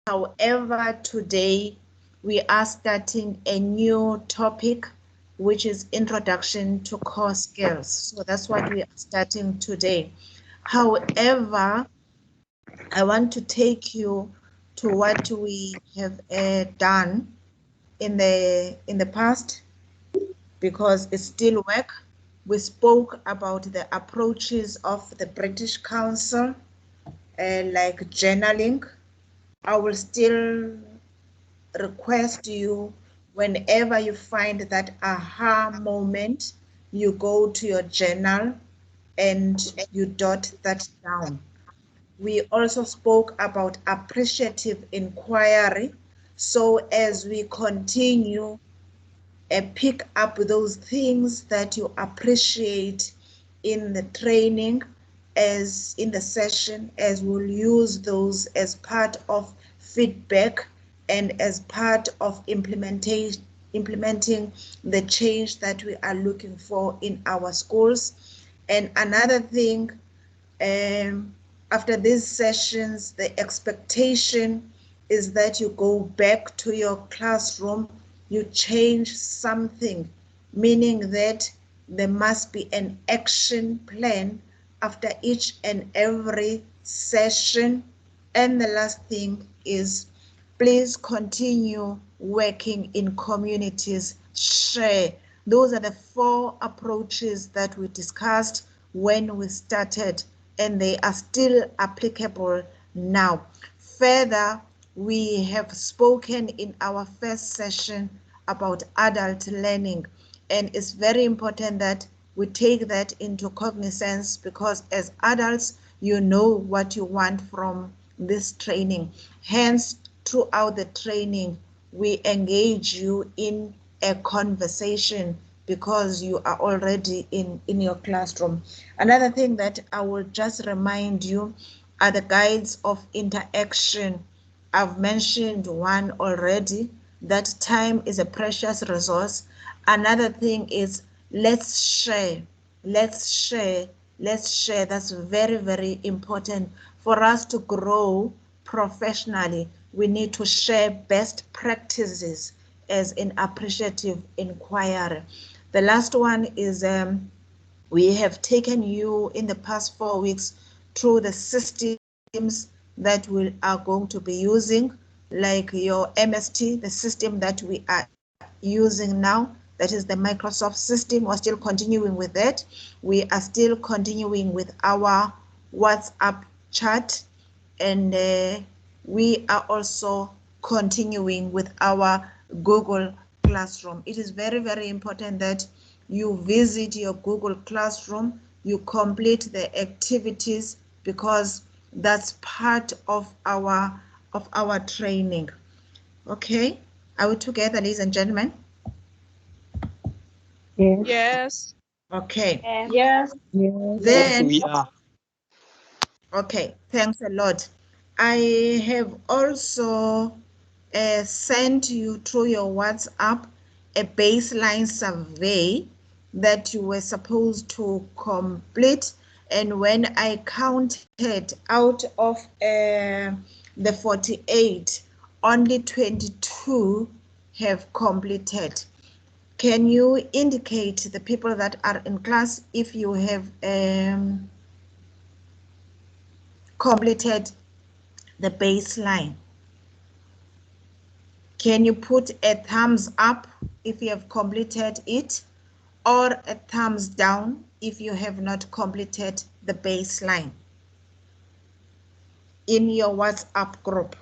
However, today we are starting a new topic, which is Introduction to Core Skills. So that's what we are starting today. However, I want to take you to what we have done in the past, because it's still work. We spoke about the approaches of the British Council, like journaling. I will still request you, whenever you find that aha moment, you go to your journal and you jot that down. We also spoke about appreciative inquiry. So as we continue, pick up those things that you appreciate in the training, as in the session, as we'll use those as part of feedback and as part of implementing the change that we are looking for in our schools. And another thing, after these sessions, the expectation is that you go back to your classroom, you change something, meaning that there must be an action plan after each and every session. And the last thing is, please continue working in communities, share. Those are the 4 approaches that we discussed when we started, and they are still applicable now. Further, we have spoken in our first session about adult learning, and it's very important that we take that into cognizance, because as adults, you know what you want from this training. Hence, throughout the training, we engage you in a conversation, because you are already in your classroom. Another thing that I will just remind you are the guides of interaction. I've mentioned one already, that time is a precious resource. Another thing is, let's share, let's share, let's share. That's very, very important. For us to grow professionally, we need to share best practices as in appreciative inquiry. The last one is, we have taken you in the past 4 weeks through the systems that we are going to be using, like your MST, the system that we are using now, that is the Microsoft system. We're still continuing with that. We are still continuing with our WhatsApp chat, and we are also continuing with our Google Classroom. It is very, very important that you visit your Google Classroom, you complete the activities, because that's part of our training. Okay, are we together, ladies and gentlemen? Yes. Yes. Okay. Yes. Yes. Then, we are. okay, thanks a lot. I have also sent you through your WhatsApp a baseline survey that you were supposed to complete. And when I counted out of the 48, only 22 have completed. Can you indicate the people that are in class if you have completed the baseline? Can you put a thumbs up if you have completed it, or a thumbs down if you have not completed the baseline in your WhatsApp group?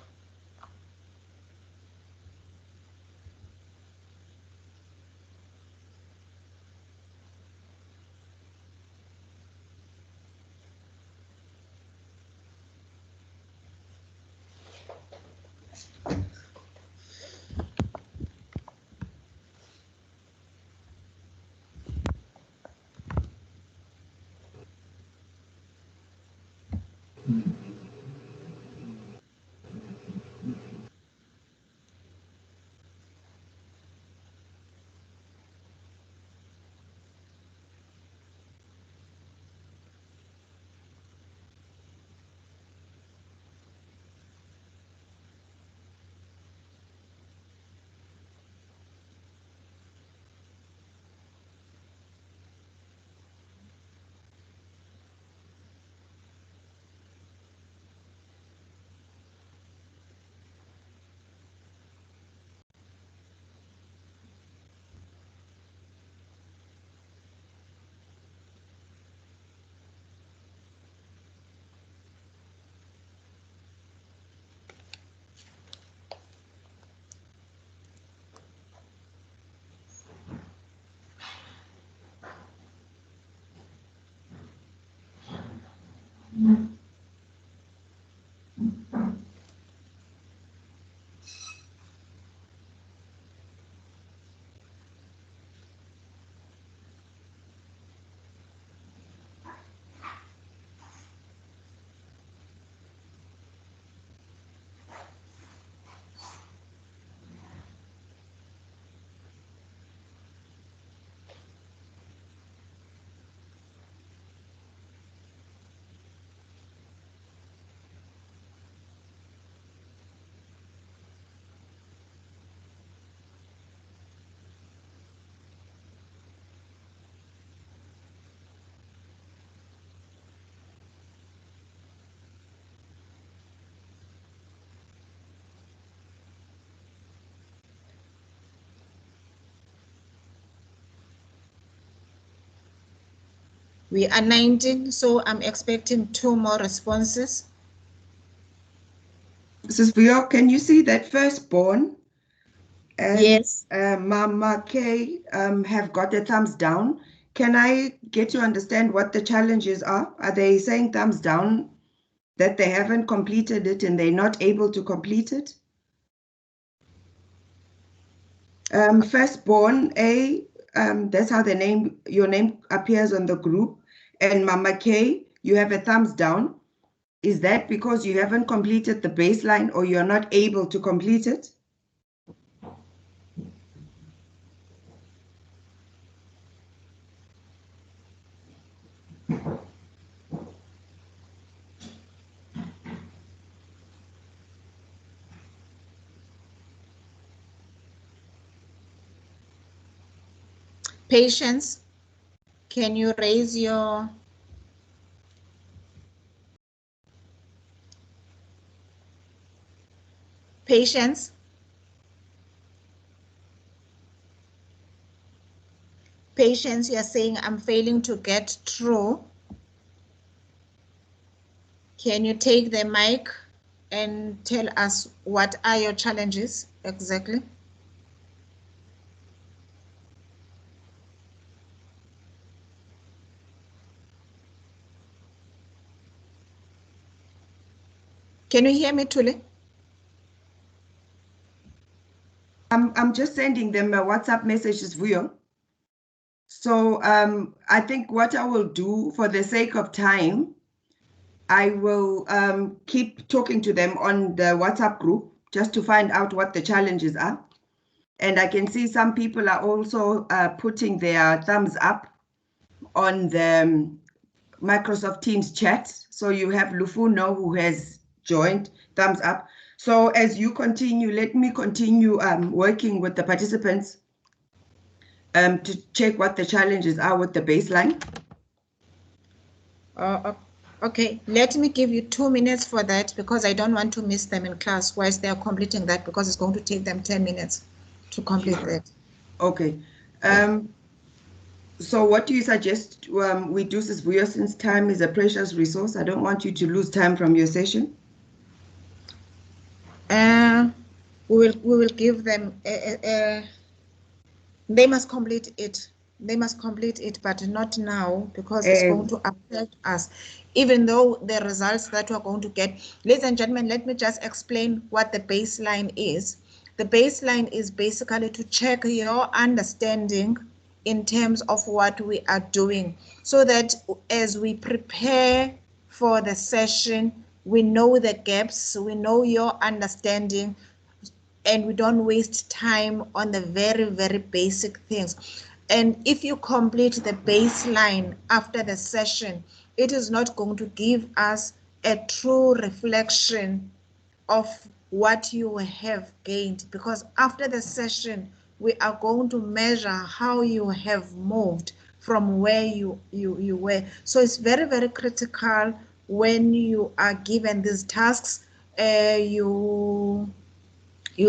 We are 19, so I'm expecting 2 more responses. Mrs. Vuyo, can you see that firstborn and Yes. Mama K have got a thumbs down? Can I get to understand what the challenges are? Are they saying thumbs down that they haven't completed it and they're not able to complete it? Firstborn A, that's how your name appears on the group. And Mama K, you have a thumbs down. Is that because you haven't completed the baseline or you're not able to complete it? Patience, can you raise your Patience? Patience, you're saying I'm failing to get through. Can you take the mic and tell us what are your challenges exactly? Can you hear me, Tuli? I'm just sending them a WhatsApp message, Vuyo. So I think what I will do for the sake of time, I will keep talking to them on the WhatsApp group just to find out what the challenges are. And I can see some people are also putting their thumbs up on the Microsoft Teams chat. So you have Lufuno who has joined, thumbs up. So as you continue, let me continue working with the participants to check what the challenges are with the baseline. Okay, let me give you 2 minutes for that because I don't want to miss them in class whilst they're completing that because it's going to take them 10 minutes to complete that. Okay. So what do you suggest we do, Sis Vuyo, since time is a precious resource? I don't want you to lose time from your session. We will give them they must complete it. They must complete it, but not now because it's going to affect us. Even though the results that we're going to get, ladies and gentlemen, let me just explain what the baseline is. The baseline is basically to check your understanding in terms of what we are doing, so that as we prepare for the session, we know the gaps, we know your understanding, and we don't waste time on the very, very basic things. And if you complete the baseline after the session, it is not going to give us a true reflection of what you have gained, because after the session, we are going to measure how you have moved from where you were. So it's very, very critical when you are given these tasks. You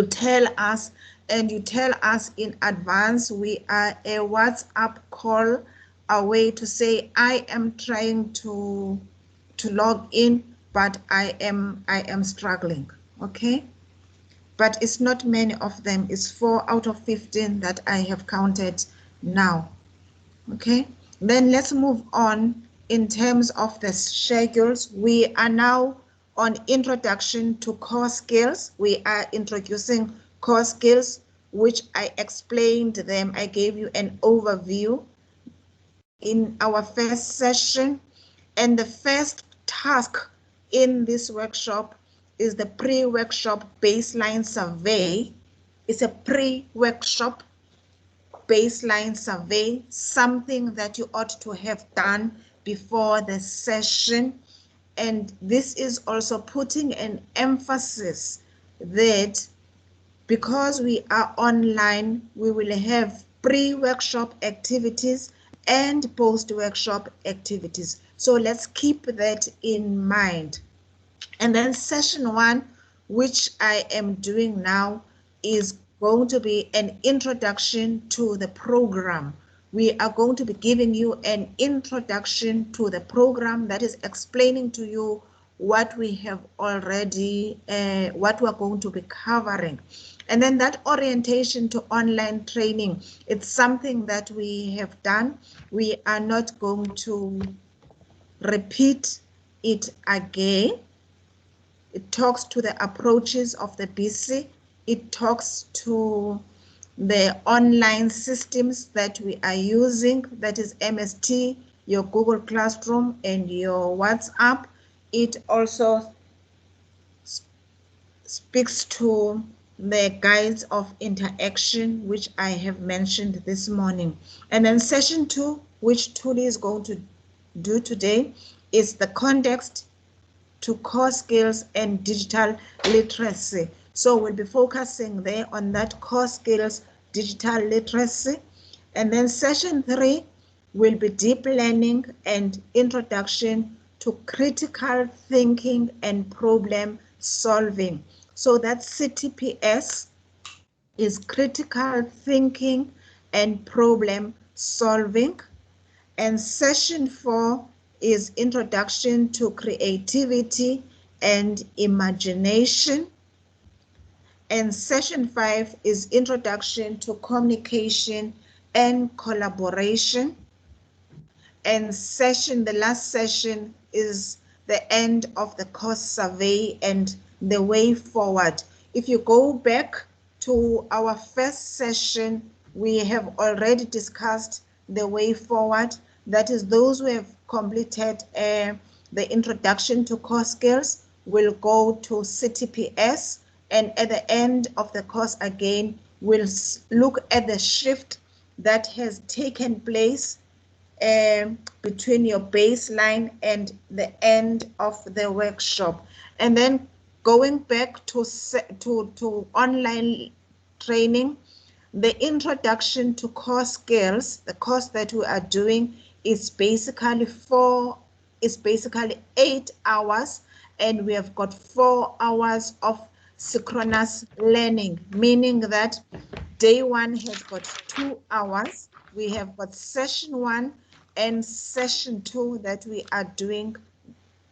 tell us, and you tell us in advance. We are a WhatsApp call away to say, I am trying to log in, but I am struggling. Okay, but it's not many of them. It's 4 out of 15 that I have counted now. Okay, then let's move on. In terms of the schedules, we are now on introduction to core skills. We are introducing core skills, which I explained them. I gave you an overview in our first session. And the first task in this workshop is the pre-workshop baseline survey. It's a pre-workshop baseline survey, something that you ought to have done before the session. And this is also putting an emphasis that because we are online, we will have pre-workshop activities and post-workshop activities. So let's keep that in mind. And then session 1, which I am doing now, is going to be an introduction to the program. we are going to be giving you an introduction to the program that is explaining to you what we have already, what we're going to be covering. And then that orientation to online training, it's something that we have done. We are not going to repeat it again. It talks to the approaches of the BC. It talks to the online systems that we are using, that is MST, your Google Classroom, and your WhatsApp. It also speaks to the guides of interaction, which I have mentioned this morning. And then session 2, which Tuli is going to do today, is the context to core skills and digital literacy. So we'll be focusing there on that core skills, digital literacy. And then session 3 will be deep learning and introduction to critical thinking and problem solving. So that CTPS is critical thinking and problem solving. And session 4 is introduction to creativity and imagination. And session 5 is introduction to communication and collaboration. And the last session is the end of the course survey and the way forward. If you go back to our first session, we have already discussed the way forward. That is, those who have completed the introduction to core skills will go to CTPS, and at the end of the course again, we'll look at the shift that has taken place between your baseline and the end of the workshop. And then going back to online training, the introduction to core skills, the course that we are doing is basically 8 hours, and we have got 4 hours of synchronous learning, meaning that day 1 has got 2 hours. We have got session 1 and session 2 that we are doing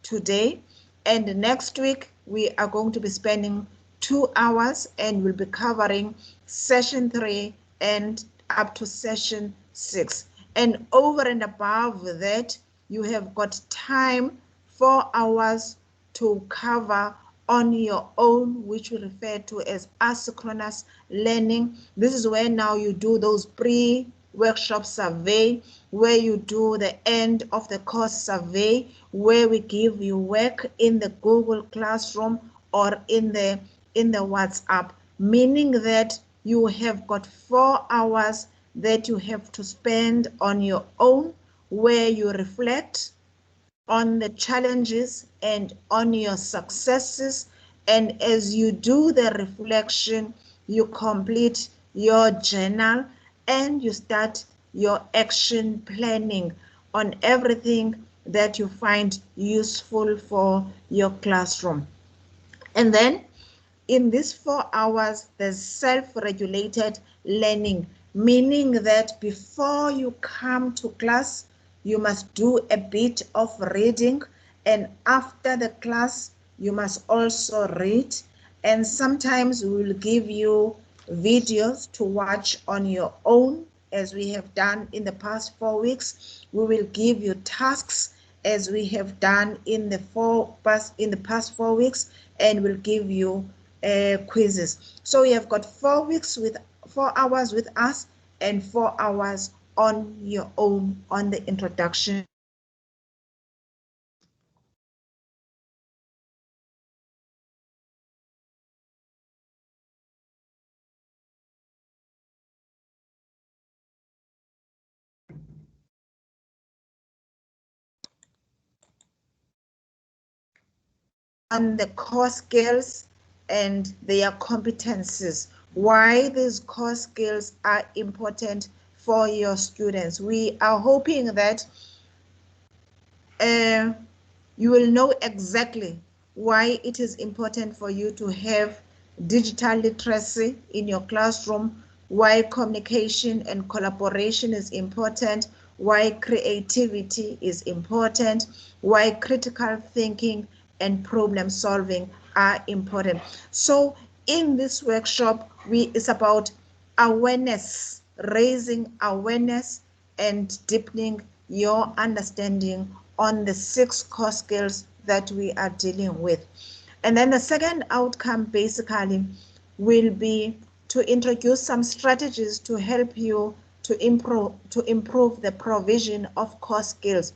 today. And next week, we are going to be spending 2 hours and we'll be covering session 3 and up to session 6. And over and above that, you have got time, 4 hours to cover on your own, which we refer to as asynchronous learning. This is where now you do those pre-workshop survey, where you do the end of the course survey, where we give you work in the Google Classroom or in the WhatsApp, meaning that you have got 4 hours that you have to spend on your own, where you reflect on the challenges and on your successes. And as you do the reflection, you complete your journal and you start your action planning on everything that you find useful for your classroom. And then in these 4 hours, there's self-regulated learning, meaning that before you come to class, you must do a bit of reading, and after the class, you must also read. And sometimes we will give you videos to watch on your own, as we have done in the past 4 weeks. We will give you tasks, as we have done in the past 4 weeks, and we'll give you quizzes. So you have got 4 weeks with 4 hours with us and 4 hours on your own on the introduction. On the core skills and their competencies, why these core skills are important for your students. We are hoping that you will know exactly why it is important for you to have digital literacy in your classroom, why communication and collaboration is important, why creativity is important, why critical thinking and problem solving are important. So in this workshop, it's about awareness, raising awareness and deepening your understanding on the 6 core skills that we are dealing with. And then the second outcome basically will be to introduce some strategies to help you to improve the provision of core skills.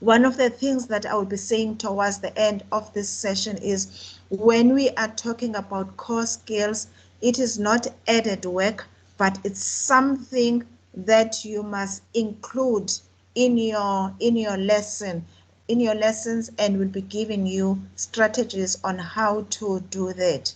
One of the things that I will be saying towards the end of this session is when we are talking about core skills, it is not added work, but it's something that you must include in your lessons, and will be giving you strategies on how to do that.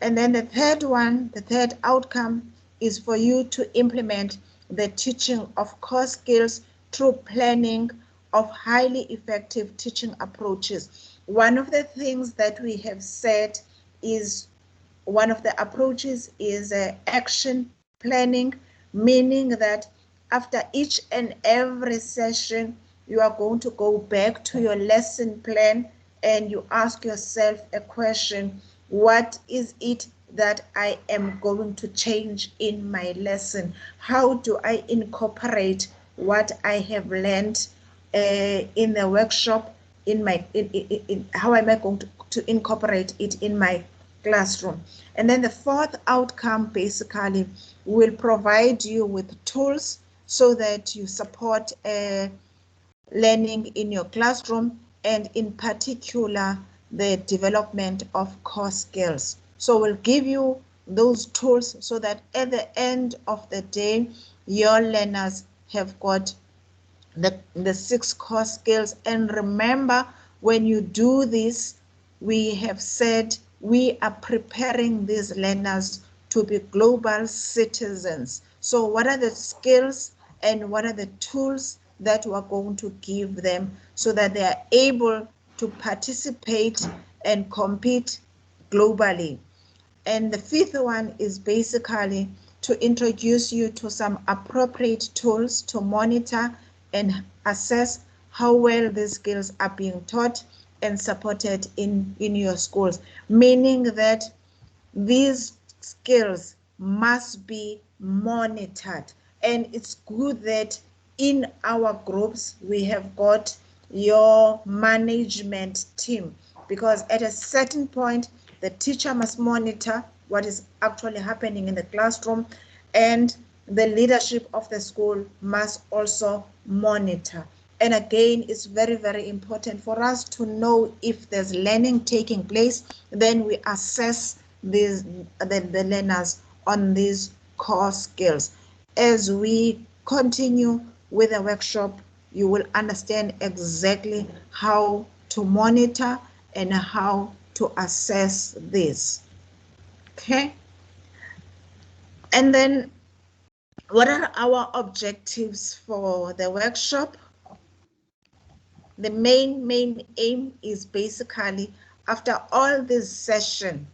And then the third outcome is for you to implement the teaching of core skills through planning of highly effective teaching approaches. One of the things that we have said is one of the approaches is action planning, meaning that after each and every session, you are going to go back to your lesson plan and you ask yourself a question: what is it that I am going to change in my lesson? How do I incorporate what I have learned in the workshop, how am I going to incorporate it in my classroom? And then the fourth outcome basically will provide you with tools so that you support learning in your classroom, and in particular the development of core skills. So we'll give you those tools so that at the end of the day your learners have got the 6 core skills. And remember, when you do this, we have said we are preparing these learners to be global citizens. So what are the skills and what are the tools that we are going to give them so that they are able to participate and compete globally? And the fifth one is basically to introduce you to some appropriate tools to monitor and assess how well these skills are being taught and supported in your schools, meaning that these skills must be monitored. And it's good that in our groups we have got your management team, because at a certain point the teacher must monitor what is actually happening in the classroom, and the leadership of the school must also monitor. And again, it's very, very important for us to know if there's learning taking place. Then we assess the learners on these core skills. As we continue with the workshop, you will understand exactly how to monitor and how to assess this. Okay? And then what are our objectives for the workshop? The main aim is basically, after all this session,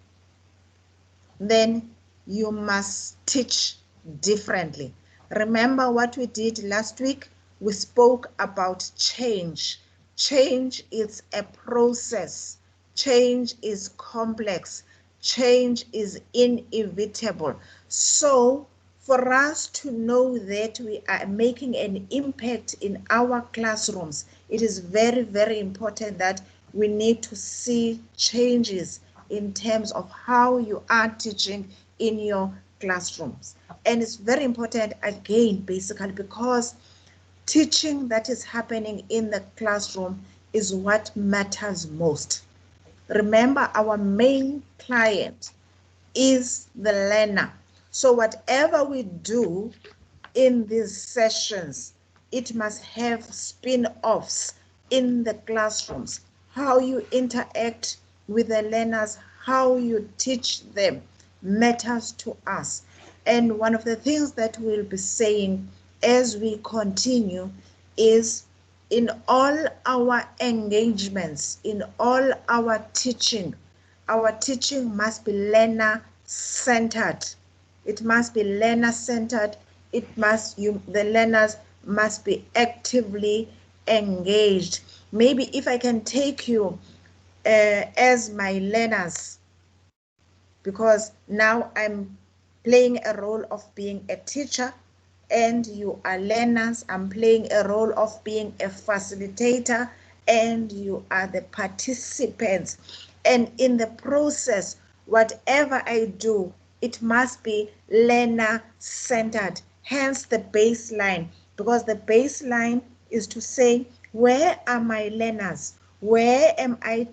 then you must teach differently. Remember what we did last week? We spoke about change. Change is a process. Change is complex. Change is inevitable. So for us to know that we are making an impact in our classrooms, it is very, very important that we need to see changes in terms of how you are teaching in your classrooms. And it's very important, again, basically, because teaching that is happening in the classroom is what matters most. Remember, our main client is the learner. So whatever we do in these sessions, it must have spin-offs in the classrooms. How you interact with the learners, how you teach them matters to us. And one of the things that we'll be saying as we continue is, in all our engagements, in all our teaching must be learner-centered. it must be learner-centered, the learners must be actively engaged. Maybe if I can take you as my learners, because now I'm playing a role of being a teacher and you are learners. I'm playing a role of being a facilitator and you are the participants. And in the process, whatever I do, it must be learner-centered, hence the baseline, because the baseline is to say, where are my learners? Where am I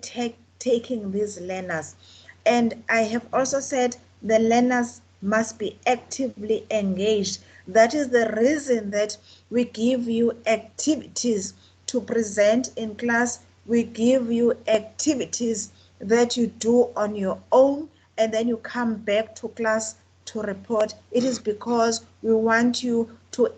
taking these learners? And I have also said the learners must be actively engaged. That is the reason that we give you activities to present in class. We give you activities that you do on your own, and then you come back to class to report. It is because we want you to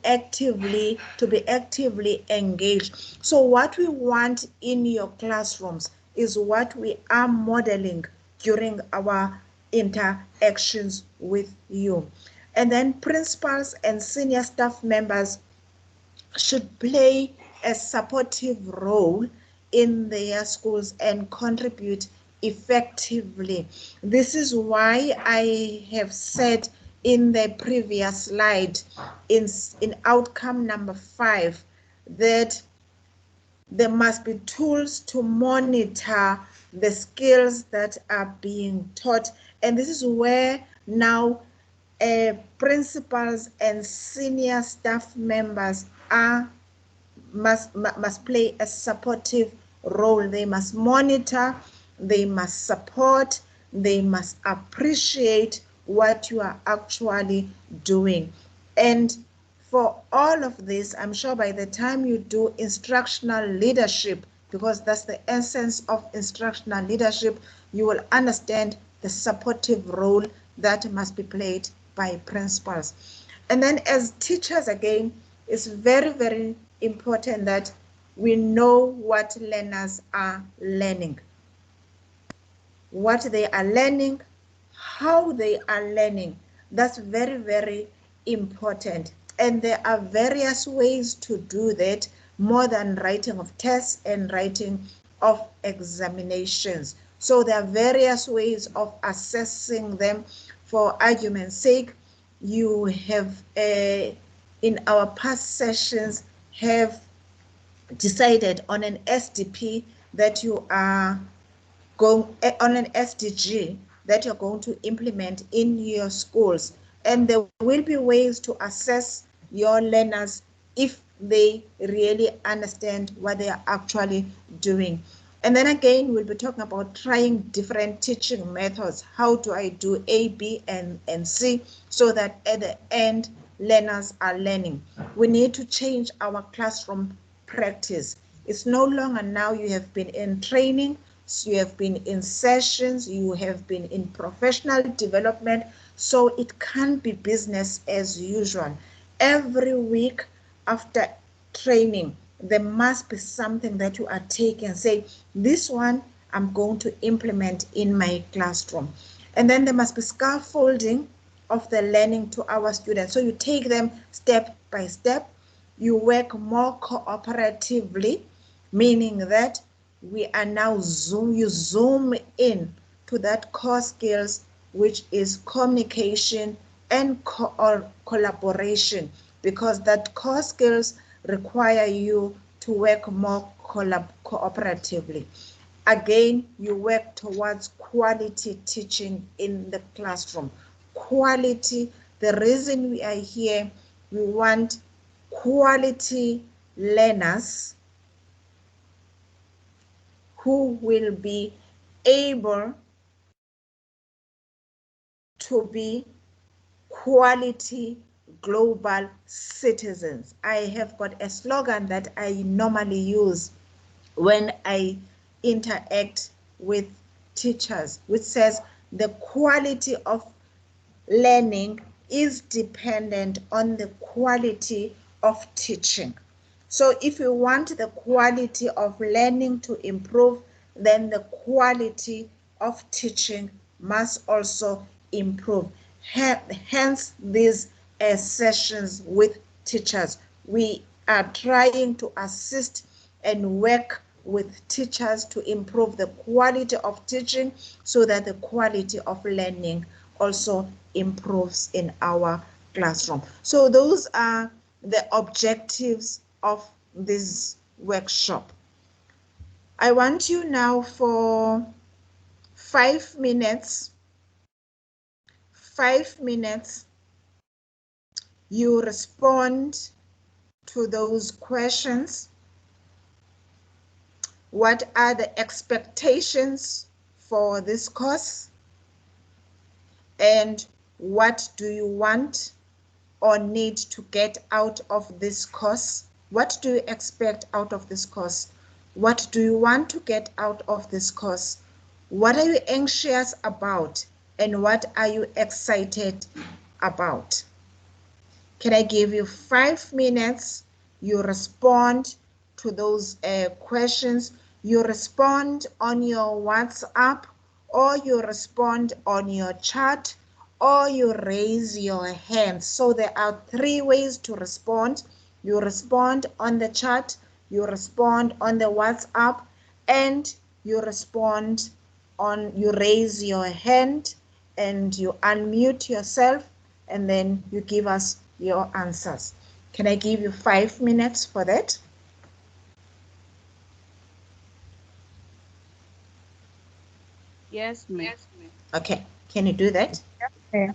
be actively engaged. So what we want in your classrooms is what we are modeling during our interactions with you. And then principals and senior staff members should play a supportive role in their schools and contribute effectively. This is why I have said in the previous slide, in outcome number 5, that there must be tools to monitor the skills that are being taught. And this is where now principals and senior staff members must play a supportive role. They must monitor, they must support, they must appreciate what you are actually doing. And for all of this, I'm sure by the time you do instructional leadership, because that's the essence of instructional leadership, you will understand the supportive role that must be played by principals. And then as teachers, again, it's very, very important that we know what learners are learning, what they are learning, how they are learning. That's very, very important. And there are various ways to do that, more than writing of tests and writing of examinations. So there are various ways of assessing them. For argument's sake, you have, in our past sessions, have decided on an SDP that you are going on an SDG that you're going to implement in your schools. And there will be ways to assess your learners if they really understand what they are actually doing. And then again, we'll be talking about trying different teaching methods. How do I do A, B, and C so that at the end, learners are learning? We need to change our classroom practice. It's no longer now you have been in training, so you have been in sessions, you have been in professional development, so it can't be business as usual. Every week after training, there must be something that you are taking and say, this one I'm going to implement in my classroom. And then there must be scaffolding of the learning to our students. So you take them step by step, you work more cooperatively, meaning that we are now you zoom in to that core skills, which is communication and collaboration, because that core skills require you to work more cooperatively. Again, you work towards quality teaching in the classroom. Quality, the reason we are here, we want quality learners who will be able to be quality global citizens. I have got a slogan that I normally use when I interact with teachers, which says the quality of learning is dependent on the quality of teaching. So if you want the quality of learning to improve, then the quality of teaching must also improve. Hence these sessions with teachers. We are trying to assist and work with teachers to improve the quality of teaching so that the quality of learning also improves in our classroom. So those are the objectives of this workshop. I want you now for 5 minutes. 5 minutes, you respond to those questions. What are the expectations for this course? And what do you want or need to get out of this course? What do you expect out of this course? What do you want to get out of this course? What are you anxious about? And what are you excited about? Can I give you 5 minutes? You respond to those questions. You respond on your WhatsApp, or you respond on your chat, or you raise your hand. So there are 3 ways to respond. You respond on the chat, you respond on the WhatsApp, and you respond on, you raise your hand and you unmute yourself, and then you give us your answers. Can I give you 5 minutes for that? Yes, ma'am. Okay, can you do that? Yeah.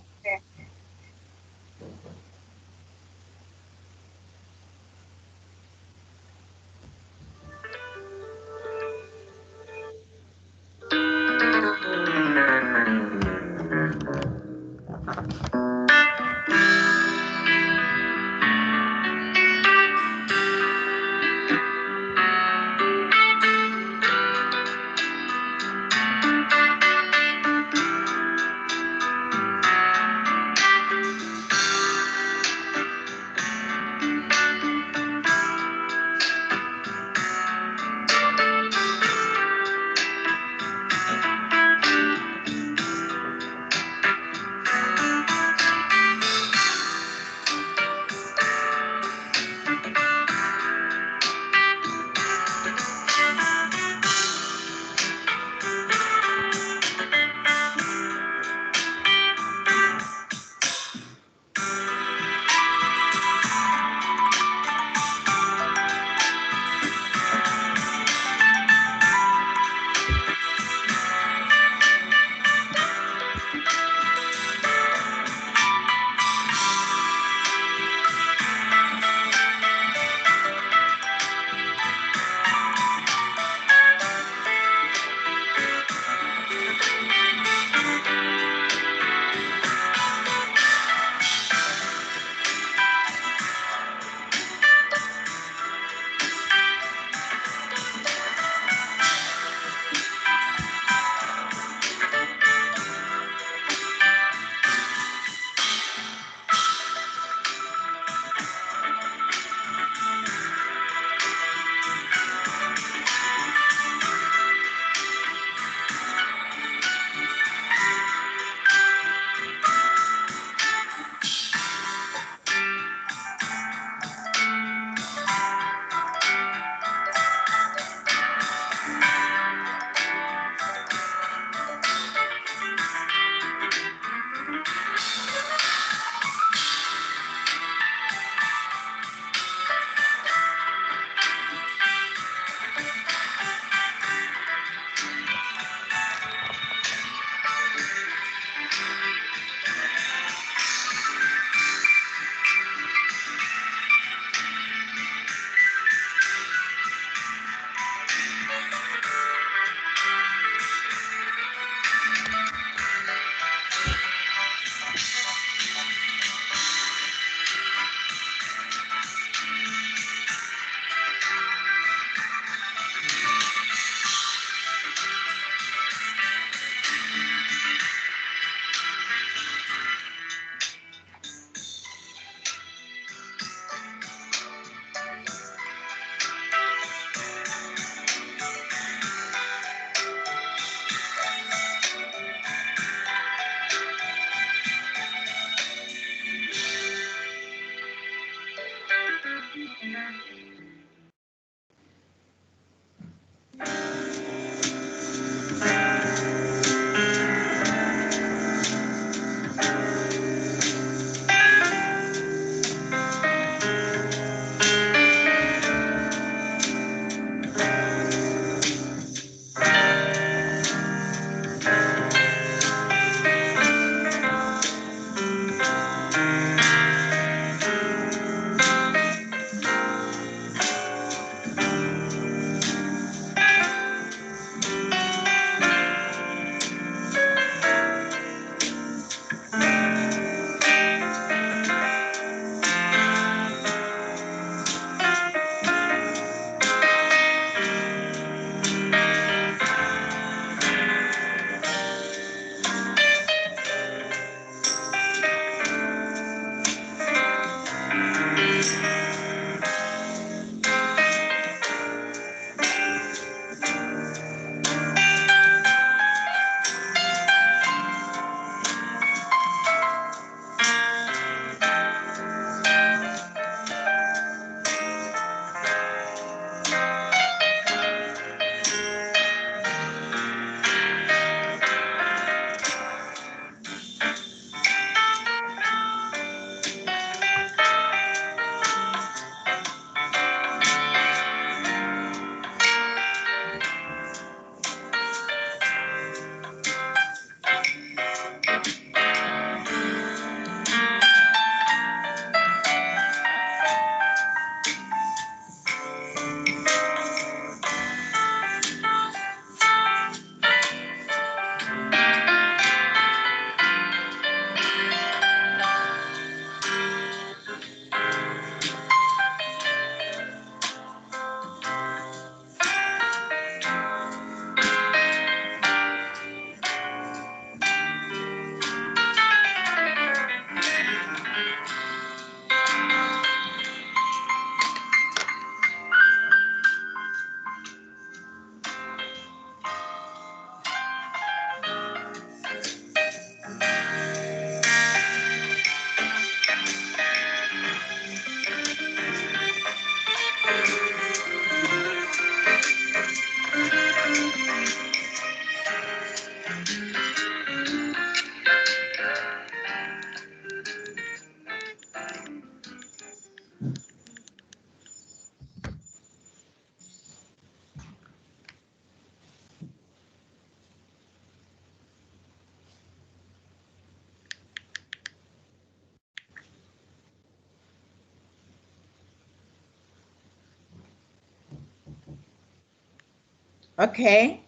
Okay.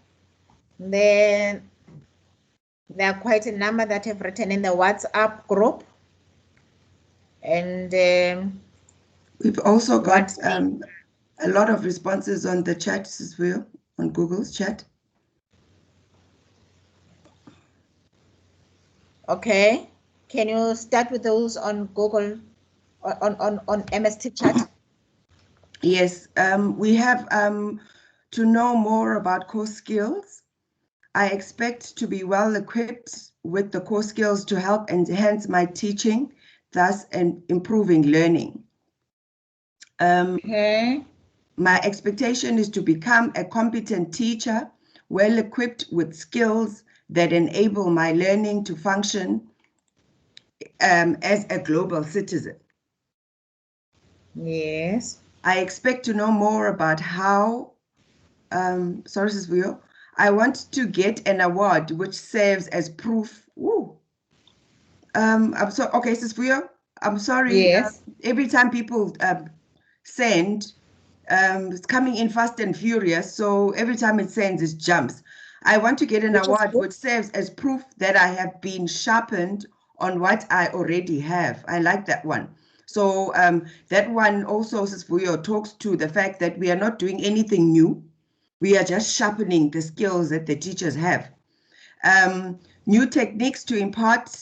Then there are quite a number that have written in the WhatsApp group. And we've also got a lot of responses on the chat as well, on Google's chat. Okay. Can you start with those on Google, on MS Team Chat? Yes, we have to know more about core skills. I expect to be well equipped with the core skills to help enhance my teaching, thus improving learning. Okay. My expectation is to become a competent teacher, well equipped with skills that enable my learning to function as a global citizen. Yes. I expect to know more about how, sorry, Sis Vuyo, I want to get an award which serves as proof. Ooh. Okay, Sis Vuyo, I'm sorry. Yes. Every time people send, it's coming in fast and furious. So every time it sends, it jumps. I want to get an award which serves as proof that I have been sharpened on what I already have. I like that one. So that one also, Sis Vuyo, talks to the fact that we are not doing anything new. We are just sharpening the skills that the teachers have. New techniques to impart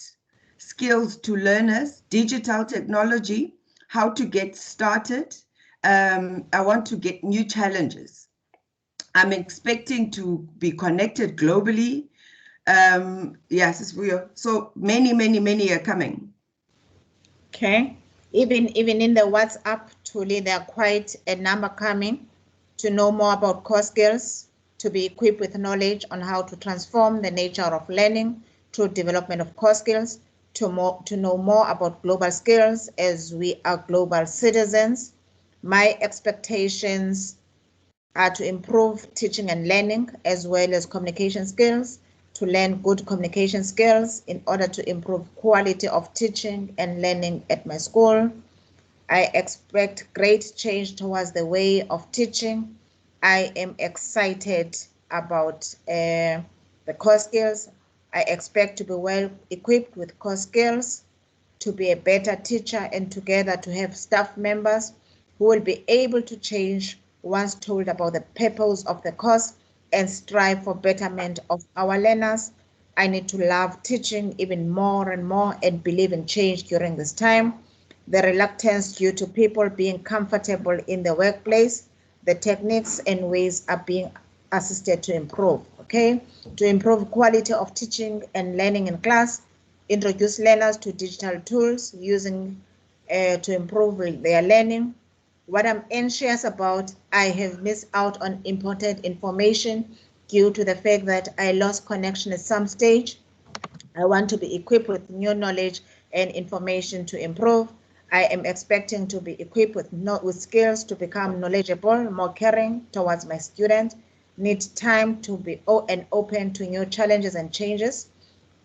skills to learners, digital technology, how to get started. I want to get new challenges. I'm expecting to be connected globally. Yes, so many are coming. Okay. Even in the WhatsApp, truly, there are quite a number coming to know more about core skills, to be equipped with knowledge on how to transform the nature of learning through development of core skills, to know more about global skills as we are global citizens. My expectations are to improve teaching and learning as well as communication skills, to learn good communication skills in order to improve quality of teaching and learning at my school. I expect great change towards the way of teaching. I am excited about the core skills. I expect to be well equipped with core skills, to be a better teacher, and together to have staff members who will be able to change once told about the purpose of the course and strive for betterment of our learners. I need to love teaching even more and more and believe in change during this time. The reluctance due to people being comfortable in the workplace, the techniques and ways are being assisted to improve, okay? To improve quality of teaching and learning in class, introduce learners to digital tools using to improve their learning. What I'm anxious about, I have missed out on important information due to the fact that I lost connection at some stage. I want to be equipped with new knowledge and information to improve. I am expecting to be equipped with skills to become knowledgeable, more caring towards my students, need time to be open to new challenges and changes,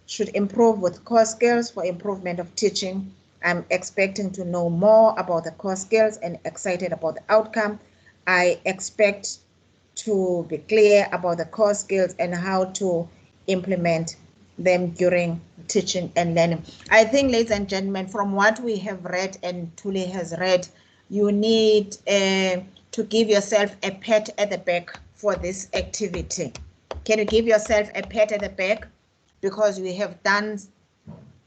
should improve with core skills for improvement of teaching. I'm expecting to know more about the core skills and excited about the outcome. I expect to be clear about the core skills and how to implement them during teaching and learning. I think, ladies and gentlemen, from what we have read and Tuli has read, you need to give yourself a pat at the back for this activity. Can you give yourself a pat at the back? Because we have done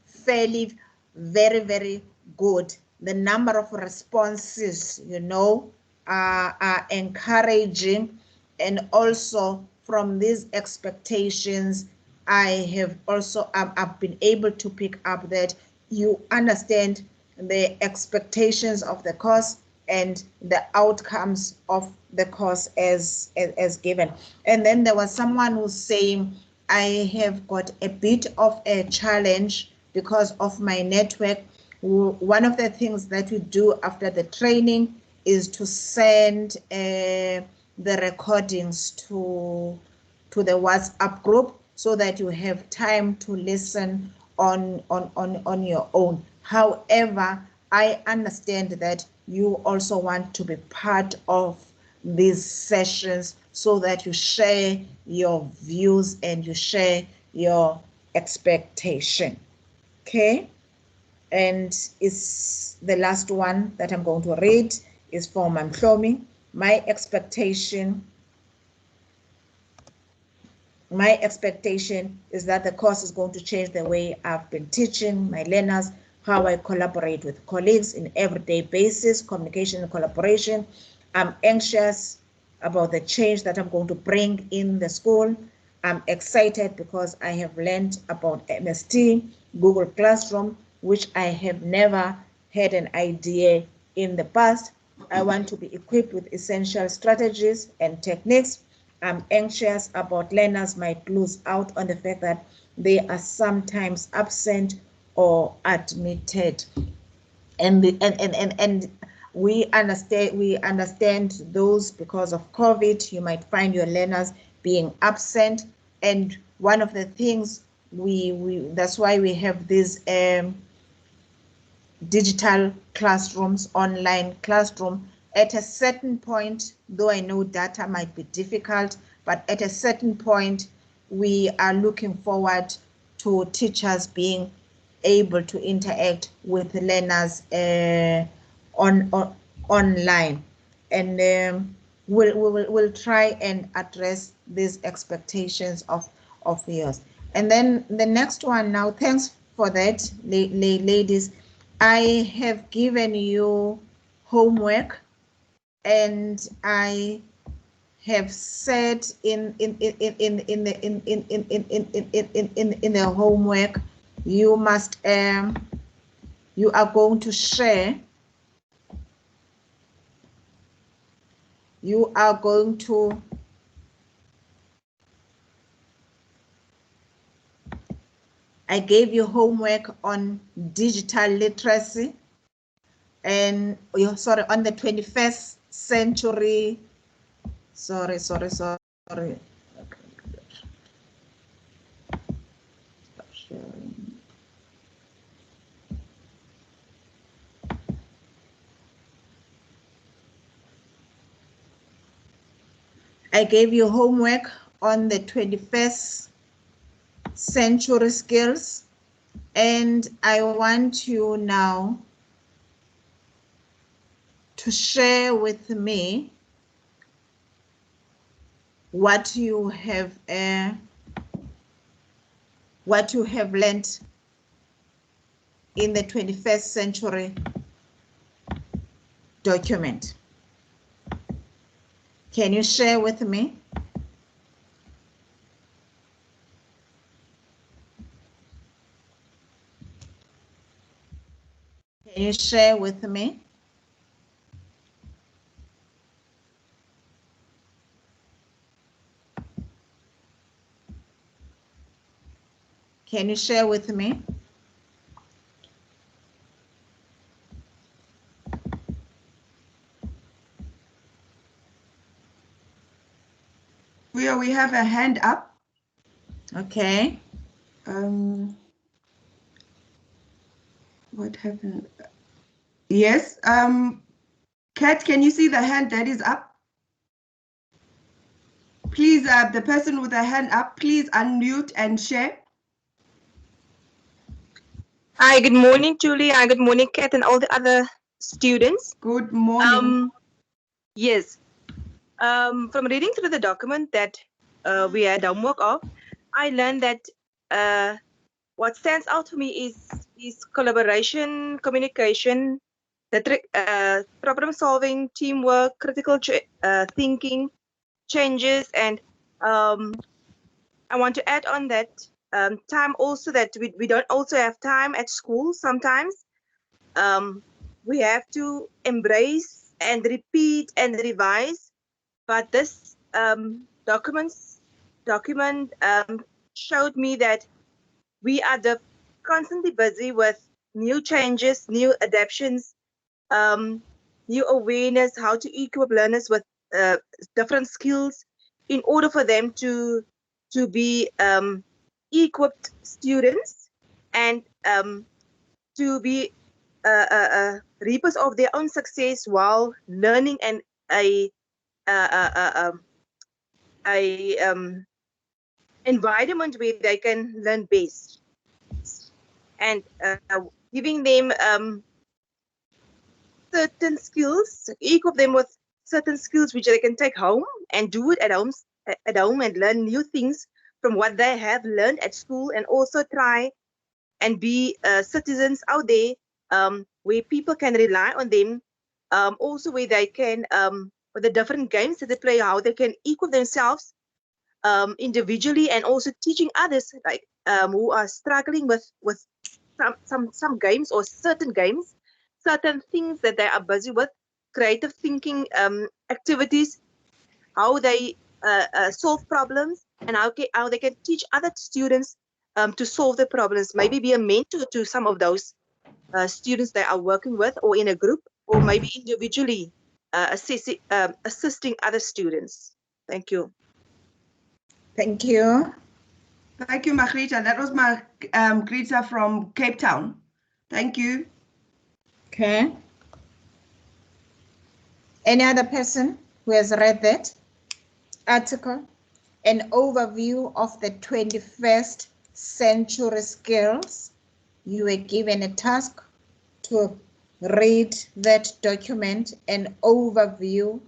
fairly very good. The number of responses, are encouraging, and also from these expectations, I have also I've been able to pick up that you understand the expectations of the course and the outcomes of the course as given. And then there was someone who's saying, I have got a bit of a challenge because of my network. One of the things that we do after the training is to send the recordings to the WhatsApp group so that you have time to listen on your own. However, I understand that you also want to be part of these sessions so that you share your views and you share your expectation. Okay, and it's the last one that I'm going to read is from Mamhlomi. My expectation is that the course is going to change the way I've been teaching my learners, how I collaborate with colleagues in everyday basis, communication and collaboration. I'm anxious about the change that I'm going to bring in the school. I'm excited because I have learned about MST, Google Classroom, which I have never had an idea in the past. I want to be equipped with essential strategies and techniques. I'm anxious about learners might lose out on the fact that they are sometimes absent or admitted. And we understand those because of COVID. You might find your learners being absent, and one of the things that's why we have these digital classrooms, online classroom. At a certain point, though I know data might be difficult, but at a certain point, we are looking forward to teachers being able to interact with learners online. And we'll try and address these expectations of yours. And then the next one now, thanks for that, ladies. I have given you homework, and I have said in the homework, you must you are going to share. You are going to I gave you homework on digital literacy, and sorry, on the 21st century. Sorry. I gave you homework on the 21st century skills, and I want you now to share with me what you have learned in the 21st century document. Can you share with me? Can you share with me? Can you share with me? We have a hand up. Okay. What happened? Yes. Kat, can you see the hand that is up? Please, the person with the hand up, please unmute and share. Hi, good morning, Julie. Hi, good morning, Kat, and all the other students. Good morning. Yes. From reading through the document that we had homework of, I learned that what stands out to me is collaboration, communication, problem solving, teamwork, critical thinking, changes, and I want to add on that time also, that we don't also have time at school sometimes. We have to embrace and repeat and revise, but this document showed me that we are constantly busy with new changes, new adaptations, new awareness, how to equip learners with different skills in order for them to be equipped students and to be reapers of their own success while learning and environment where they can learn best, and giving them certain skills, equip them with certain skills which they can take home and do it at home and learn new things from what they have learned at school, and also try and be citizens out there, where people can rely on them, also where they can, with the different games that they play, how they can equip themselves individually, and also teaching others, like who are struggling with some games or certain games, certain things that they are busy with, creative thinking activities, how they solve problems, and how they can teach other students to solve the problems. Maybe be a mentor to some of those students they are working with, or in a group, or maybe individually assisting other students. Thank you. Thank you. Thank you, Margarita. That was Margarita from Cape Town. Thank you. Okay. Any other person who has read that article? An overview of the 21st century skills. You were given a task to read that document, an overview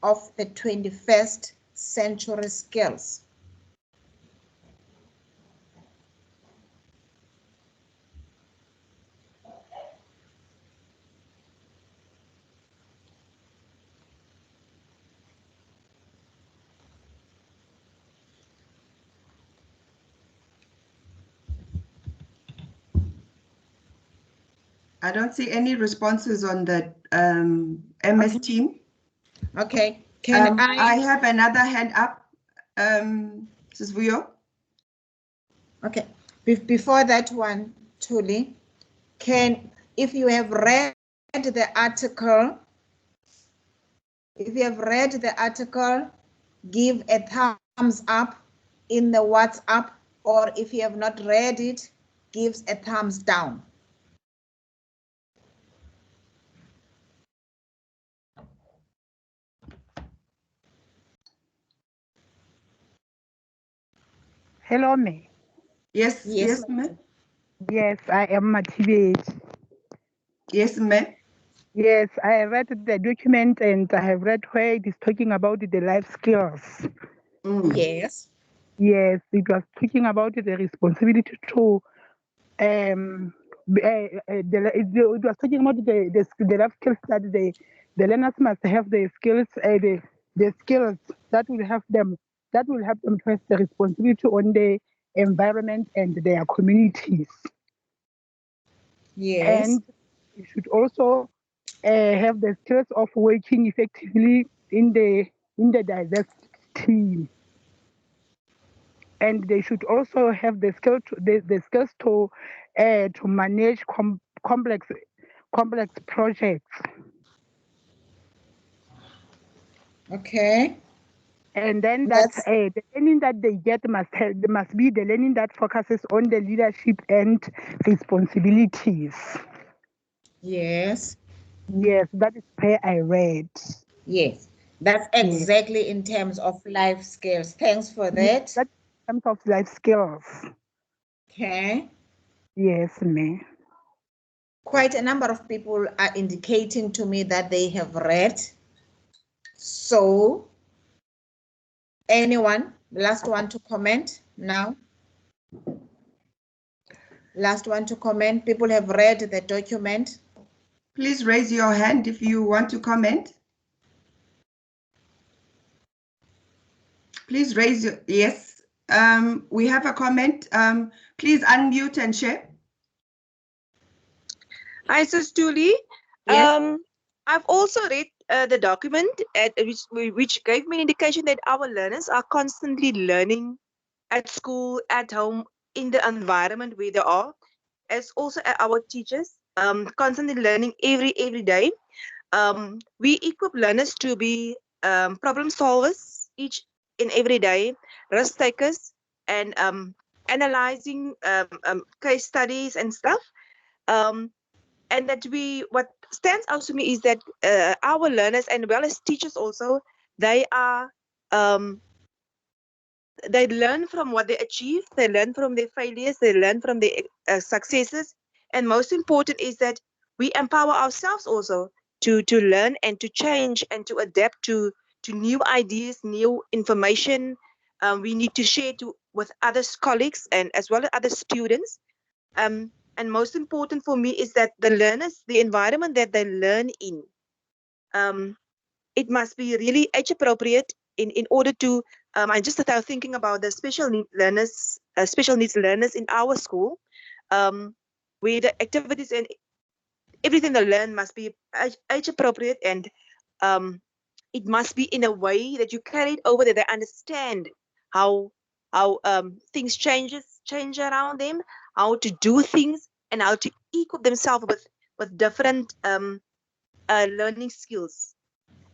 of the 21st century skills. I don't see any responses on the MS team. Okay, can I have another hand up, Mrs. Vuyo. Okay, before that one, Tuli, if you have read the article, give a thumbs up in the WhatsApp, or if you have not read it, gives a thumbs down. Hello, me. Yes, ma'am. Yes, I am Matibet. Yes, ma'am. Yes, I read the document and I have read where it is talking about the life skills. Yes. Yes, it was talking about the responsibility to it was talking about the life skills that the learners must have the skills, the skills that will help them to have the responsibility on the environment and their communities. Yes. And you should also have the skills of working effectively in the diverse team. And they should also have the skills to manage complex projects. Okay. And then the learning that they get must be the learning that focuses on the leadership and responsibilities. Yes. Yes, that is where I read. Yes, that's exactly in terms of life skills. Thanks for that. That's in terms of life skills. Okay. Yes, ma'am. Quite a number of people are indicating to me that they have read. So, anyone, last one to comment now? Last one to comment. People have read the document. Please raise your hand if you want to comment. Please raise your, yes. We have a comment. Please unmute and share. Hi, Sis Julie. Yes. I've also read the document which gave me an indication that our learners are constantly learning at school, at home, in the environment where they are, as also our teachers, constantly learning every day. We equip learners to be problem solvers each and every day, risk takers, and analyzing case studies and stuff. And that what stands out to me is that our learners, and well as teachers also, they are they learn from what they achieve, they learn from their failures, they learn from their successes, and most important is that we empower ourselves also to learn and to change and to adapt to new ideas, new information. We need to share with other colleagues and as well as other students. And most important for me is that the learners, the environment that they learn in, um, it must be really age appropriate in order to I just started thinking about the special needs learners in our school, where the activities and everything they learn must be age appropriate, and um, it must be in a way that you carry it over, that they understand how things change around them, how to do things, and how to equip themselves with different learning skills.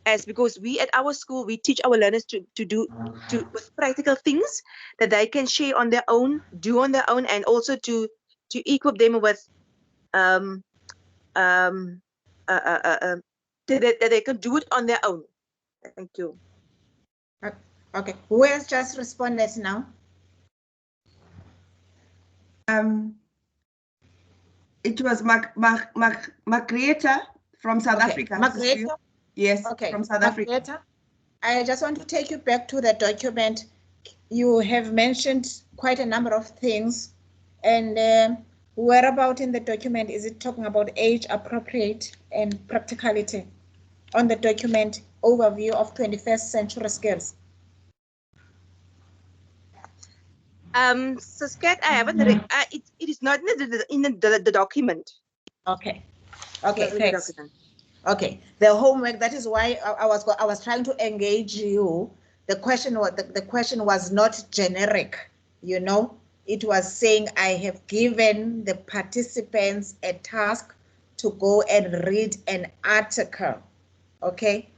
As because we at our school we teach our learners to do to with practical things that they can share on their own, do on their own, and also to equip them with um um that they can do it on their own. Thank you. Okay, who has just responded now? It was Margrethe from South Africa. Margrethe? Yes, Okay, from South Africa. Margrethe, I just want to take you back to the document. You have mentioned quite a number of things, and where about in the document is it talking about age appropriate and practicality on the document overview of 21st century skills? Saskat, I haven't read. It is not in the document. Okay. Okay, Not in the thanks. document. Okay, the homework, that is why I was trying to engage you. The question was not generic, you know. It was saying I have given the participants a task to go and read an article. Okay.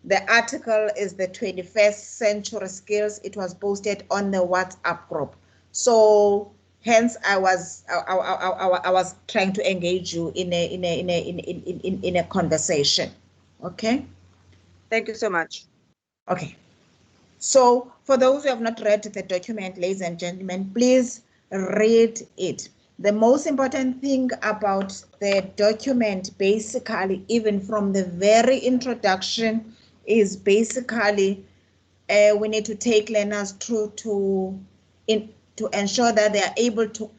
The article is the 21st century skills. It was posted on the WhatsApp group. So hence I was trying to engage you in a conversation. Okay. Thank you so much. Okay. So for those who have not read the document, ladies and gentlemen, please read it. The most important thing about the document, basically, even from the very introduction, is basically we need to take learners through to ensure that they are able to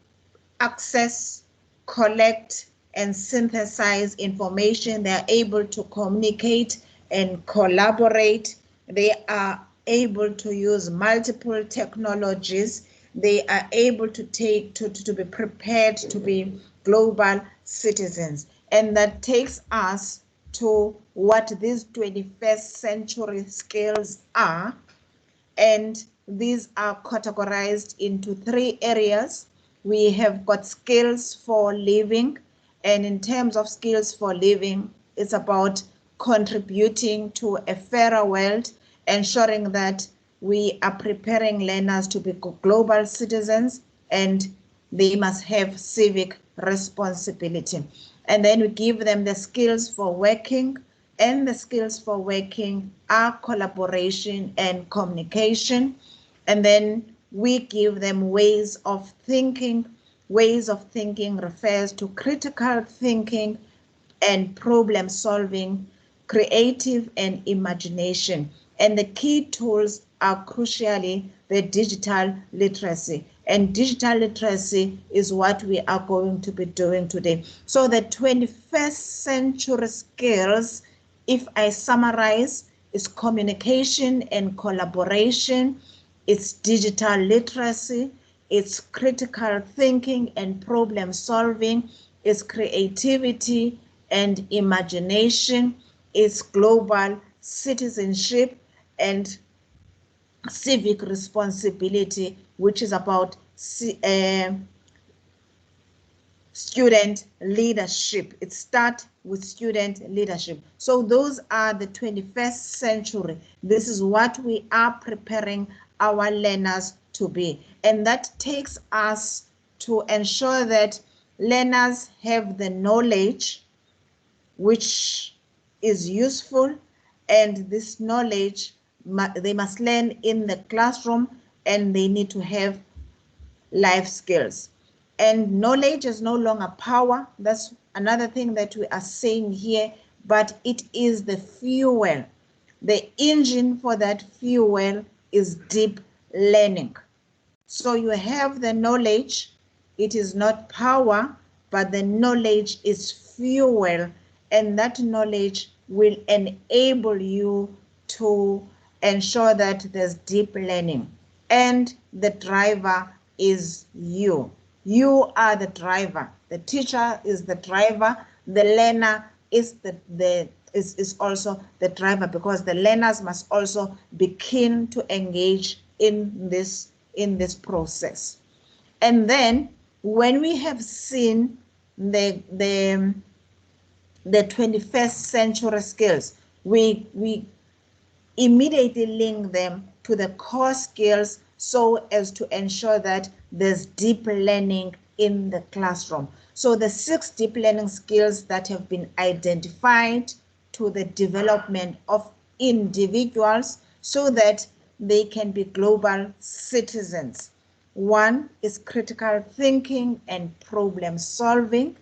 access, collect, and synthesize information. They are able to communicate and collaborate. They are able to use multiple technologies. They are able to be prepared to be global citizens. And that takes us to what these 21st century skills are. And these are categorized into 3 areas. We have got skills for living. And in terms of skills for living, it's about contributing to a fairer world, ensuring that we are preparing learners to be global citizens, and they must have civic responsibility. And then we give them the skills for working, and the skills for working are collaboration and communication. And then we give them ways of thinking. Ways of thinking refers to critical thinking and problem solving, creative and imagination. And the key tools are crucially the digital literacy. And digital literacy is what we are going to be doing today. So the 21st century skills, if I summarize, is communication and collaboration, it's digital literacy, it's critical thinking and problem solving, it's creativity and imagination, it's global citizenship and civic responsibility, which is about student leadership. It starts with student leadership. So those are the 21st century. This is what we are preparing our learners to be. And that takes us to ensure that learners have the knowledge which is useful, and this knowledge they must learn in the classroom, and they need to have life skills. And knowledge is no longer power. That's another thing that we are saying here, but it is the fuel. The engine for that fuel is deep learning. So you have the knowledge, it is not power, but the knowledge is fuel, and that knowledge will enable you to ensure that there's deep learning. And the driver is you. You are the driver. The teacher is the driver. The learner is is also the driver, because the learners must also be keen to engage in this process. And then when we have seen the 21st century skills, we immediately link them to the core skills so as to ensure that there's deep learning in the classroom. So the 6 deep learning skills that have been identified to the development of individuals so that they can be global citizens. 1 is critical thinking and problem solving.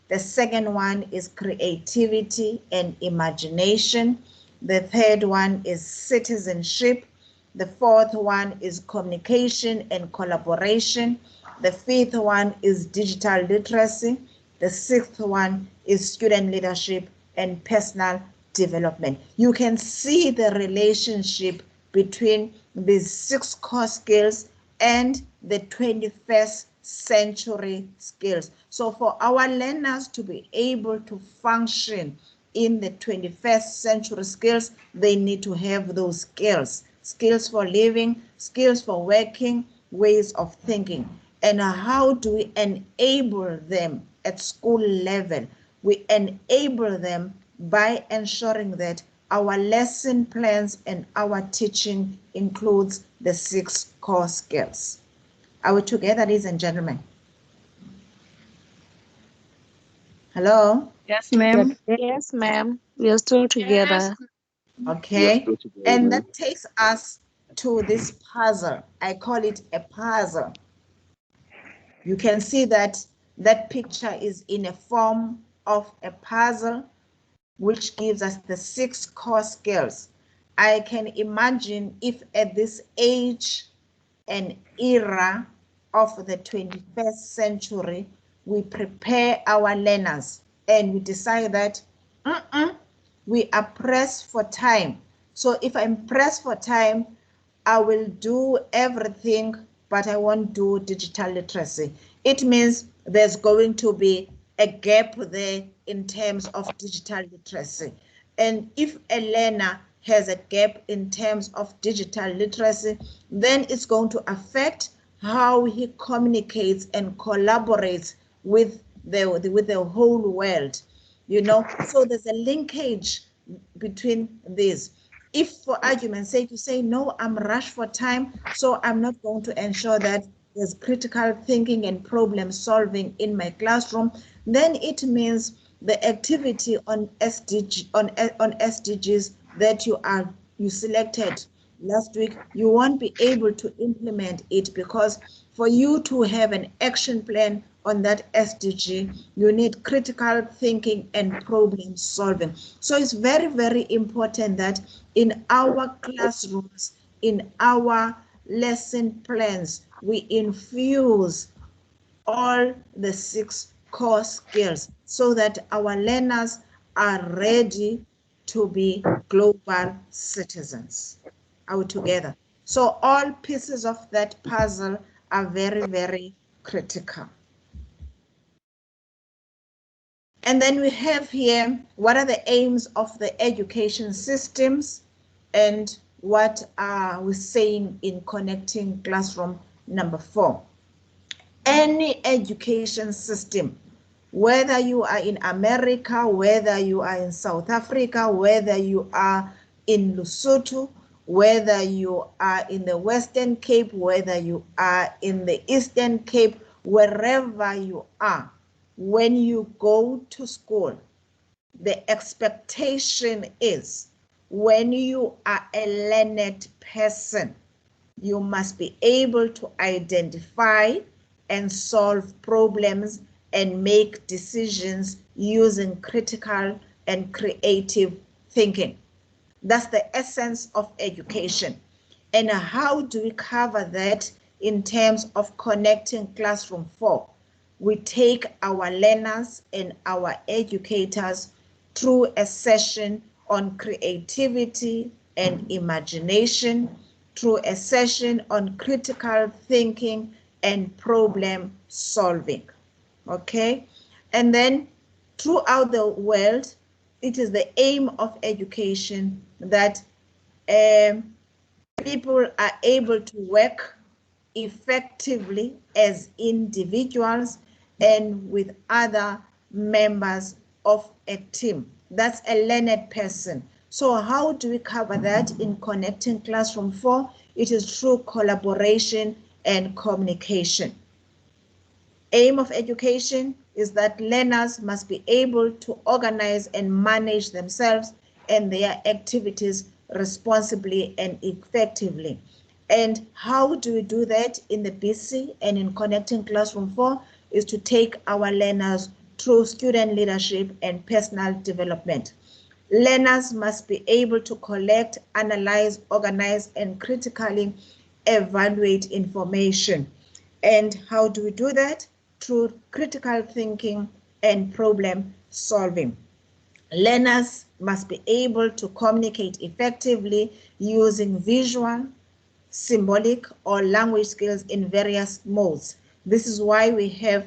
The second one is creativity and imagination. The third one is citizenship. The fourth one is communication and collaboration. The fifth one is digital literacy. The sixth one is student leadership and personal development. You can see the relationship between these 6 core skills and the 21st century skills. So for our learners to be able to function in the 21st century skills, they need to have those skills. Skills for living, skills for working, ways of thinking. And how do we enable them at school level? We enable them by ensuring that our lesson plans and our teaching includes the 6 core skills. Are we together, ladies and gentlemen? Hello? Yes, ma'am. Yes, ma'am. We are still together. Okay. And that takes us to this puzzle. I call it a puzzle. You can see that that picture is in a form of a puzzle, which gives us the 6 core skills. I can imagine if at this age and era of the 21st century, we prepare our learners and we decide that we are pressed for time. So if I'm pressed for time, I will do everything, but I won't do digital literacy. It means there's going to be a gap there in terms of digital literacy. And if a learner has a gap in terms of digital literacy, then it's going to affect how he communicates and collaborates with the whole world. You know, so there's a linkage between these. If for argument's sake you say, no, I'm rushed for time, so I'm not going to ensure that there's critical thinking and problem solving in my classroom, then it means the activity on SDGs that you selected last week, you won't be able to implement it, because for you to have an action plan on that SDG, you need critical thinking and problem solving. So it's very, very important that in our classrooms, in our lesson plans, we infuse all the 6 core skills so that our learners are ready to be global citizens. Are we together? So all pieces of that puzzle are very, very critical. And then we have here, what are the aims of the education systems and what are we saying in connecting classroom number 4? Any education system, whether you are in America, whether you are in South Africa, whether you are in Lesotho, whether you are in the Western Cape, whether you are in the Eastern Cape, wherever you are, when you go to school, the expectation is when you are a learned person, you must be able to identify and solve problems and make decisions using critical and creative thinking. That's the essence of education. And how do we cover that in terms of connecting Classroom 4? We take our learners and our educators through a session on creativity and imagination, through a session on critical thinking and problem solving. Okay? And then throughout the world, it is the aim of education that people are able to work effectively as individuals and with other members of a team. That's a learned person. So how do we cover that in Connecting Classroom 4? It is through collaboration and communication. Aim of education is that learners must be able to organize and manage themselves and their activities responsibly and effectively. And how do we do that in the BC and in Connecting Classroom 4 is to take our learners through student leadership and personal development. Learners must be able to collect, analyze, organize, and critically evaluate information. And how do we do that? Through critical thinking and problem solving. Learners must be able to communicate effectively using visual, symbolic, or language skills in various modes. This is why we have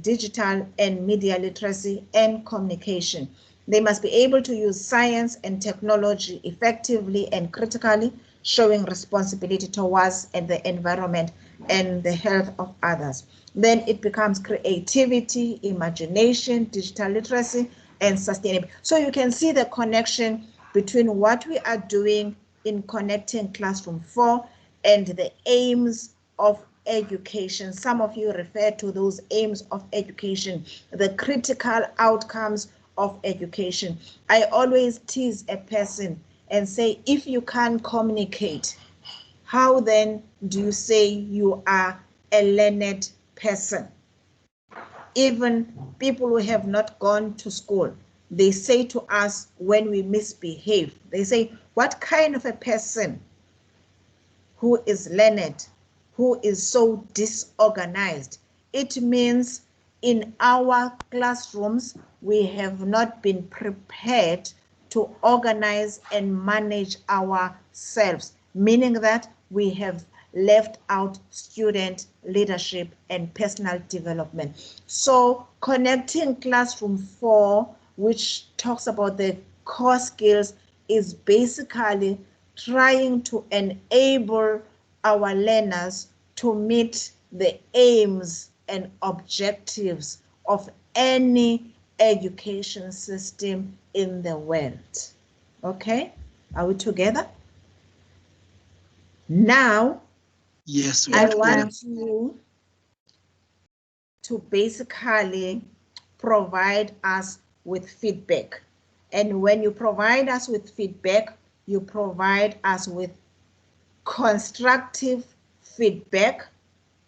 digital and media literacy and communication. They must be able to use science and technology effectively and critically, showing responsibility towards the environment and the health of others. Then it becomes creativity, imagination, digital literacy, and sustainability. So you can see the connection between what we are doing in Connecting Classroom 4 and the aims of education. Some of you refer to those aims of education, the critical outcomes of education. I always tease a person and say, if you can't communicate, how then do you say you are a learned person? Even people who have not gone to school, they say to us when we misbehave, they say, what kind of a person who is learned, who is so disorganized? It means in our classrooms, we have not been prepared to organize and manage ourselves, meaning that we have left out student leadership and personal development. So Connecting Classroom 4, which talks about the core skills, is basically trying to enable our learners to meet the aims and objectives of any education system in the world. Okay, are we together? Now, Yes, I together. want you to basically provide us with feedback. And when you provide us with feedback, you provide us with constructive feedback.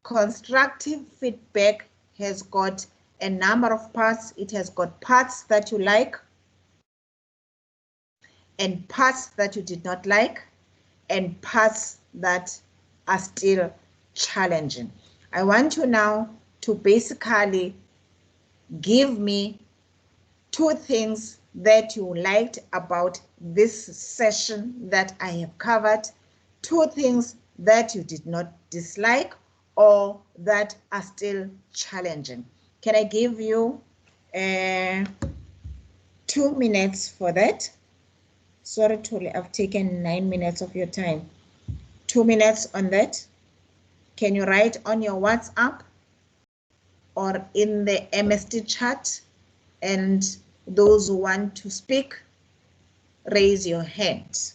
Constructive feedback has got a number of parts. It has got parts that you like and parts that you did not like and parts that are still challenging. I want you now to basically give me 2 things that you liked about this session that I have covered, 2 things that you did not dislike or that are still challenging. Can I give you 2 minutes for that? Sorry, Tuli, I've taken 9 minutes of your time. 2 minutes on that. Can you write on your WhatsApp or in the MST chat? And those who want to speak, raise your hand.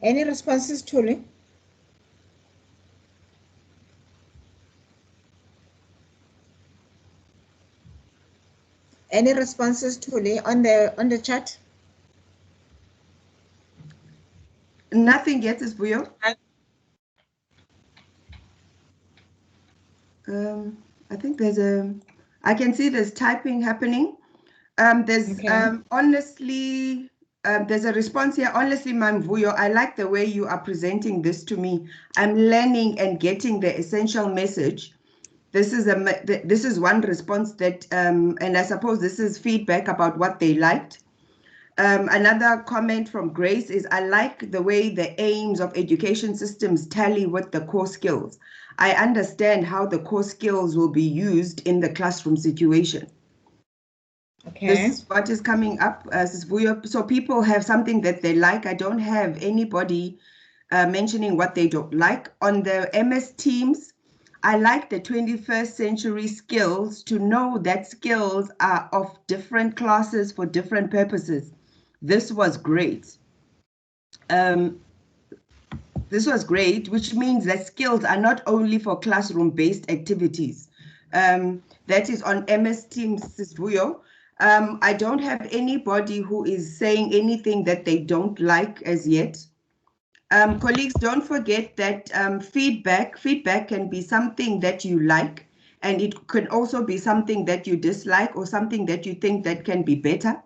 Any responses, Tuli? Any responses, Tuli, on the chat? Nothing yet, is Vuyo. I think I can see there's typing happening. There's Okay. honestly, there's a response here. Honestly, Ma'am Vuyo, I like the way you are presenting this to me. I'm learning and getting the essential message. This is one response that, and I suppose this is feedback about what they liked. Another comment from Grace is, I like the way the aims of education systems tally with the core skills. I understand how the core skills will be used in the classroom situation. Okay. This is what is coming up. So people have something that they like. I don't have anybody mentioning what they don't like. On the MS Teams, I like the 21st century skills, to know that skills are of different classes for different purposes. This was great. This was great, which means that skills are not only for classroom-based activities. That is on MS Teams, Vuyo. I don't have anybody who is saying anything that they don't like as yet. Colleagues, don't forget that feedback can be something that you like, and it could also be something that you dislike or something that you think that can be better.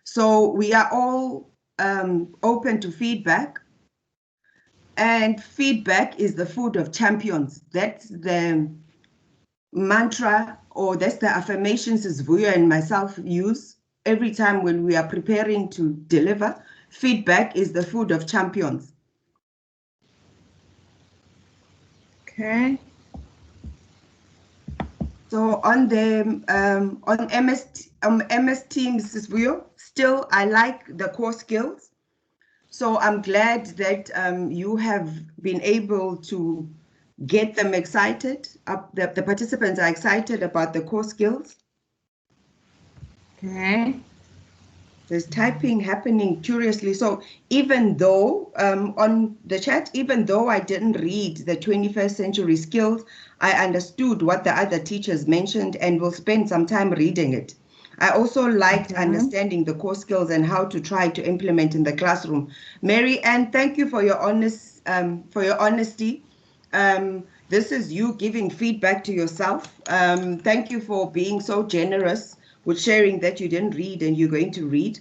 So we are all open to feedback, and feedback is the food of champions. That's the mantra, or that's the affirmations as Vuyo and myself use every time when we are preparing to deliver. Feedback is the food of champions. Okay. So on the on MS Teams, Vuyo, still I like the core skills. So I'm glad that you have been able to get them excited. The participants are excited about the core skills. Okay. There's typing happening curiously. So even though on the chat, even though I didn't read the 21st century skills, I understood what the other teachers mentioned and will spend some time reading it. I also liked understanding the core skills and how to try to implement in the classroom. Mary Ann, thank you for your honesty. This is you giving feedback to yourself. Thank you for being so generous with sharing that you didn't read and you're going to read.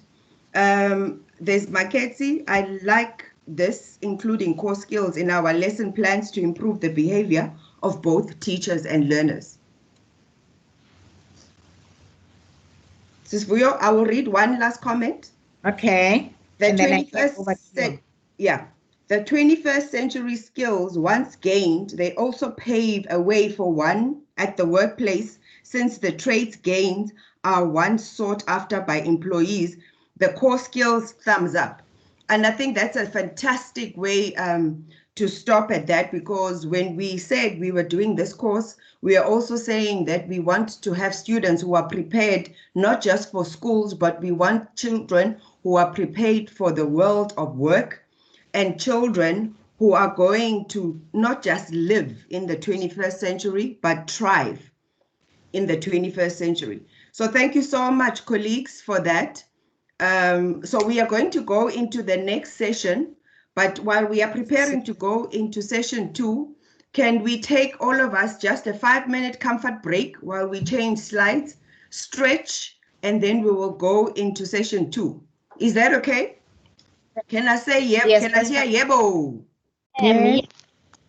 There's Maketsi. I like this, including core skills in our lesson plans to improve the behavior of both teachers and learners. Sis Vuyo, I will read one last comment. Okay. The And then I get 21st over to you. yeah. The 21st century skills once gained, they also pave a way for one at the workplace, since the traits gained are once sought after by employees. The core skills, thumbs up. And I think that's a fantastic way to stop at that, because when we said we were doing this course, we are also saying that we want to have students who are prepared, not just for schools, but we want children who are prepared for the world of work, and children who are going to not just live in the 21st century, but thrive in the 21st century. So thank you so much, colleagues, for that. So we are going to go into the next session, but while we are preparing to go into session 2, can we take all of us just a 5-minute comfort break while we change slides, stretch, and then we will go into session 2. Is that okay? Can I say yep? Yes, Can I hear yebo? Yes.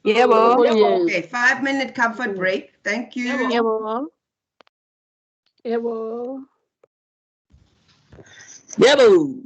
Yeah, Bo. Okay, 5-minute comfort break. Thank you. Yeah, Bo. Yeah, Bo. Yeah, boo.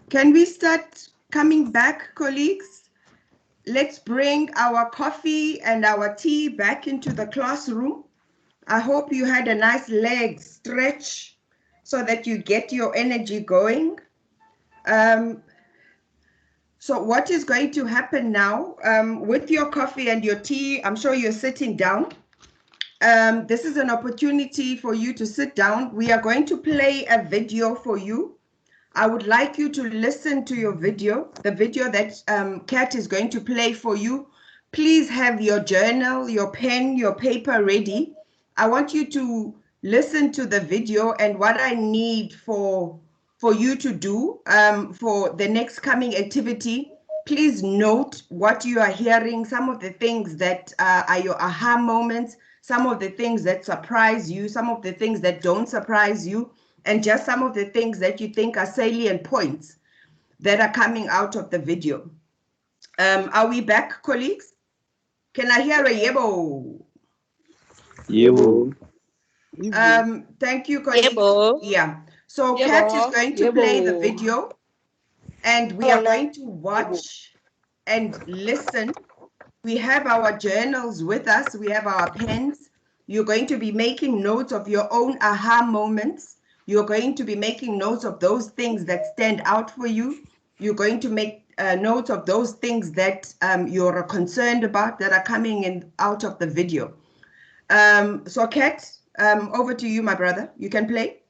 Can we start coming back, colleagues? Let's bring our coffee and our tea back into the classroom. I hope you had a nice leg stretch so that you get your energy going. So what is going to happen now with your coffee and your tea? I'm sure you're sitting down. This is an opportunity for you to sit down. We are going to play a video for you. I would like you to listen to your video, the video that Kat is going to play for you. Please have your journal, your pen, your paper ready. I want you to listen to the video, and what I need for you to do for the next coming activity, please note what you are hearing, some of the things that are your aha moments, some of the things that surprise you, some of the things that don't surprise you, and just some of the things that you think are salient points that are coming out of the video. Are we back, colleagues? Can I hear a yebo? Yebo. Thank you, colleagues. Yebo. Yeah. So Yebo. Kat is going to play the Yebo. video, and we are going to watch and listen. We have our journals with us. We have our pens. You're going to be making notes of your own aha moments. You're going to be making notes of those things that stand out for you. You're going to make notes of those things that you're concerned about that are coming in out of the video. So Kat, over to you, my brother. You can play.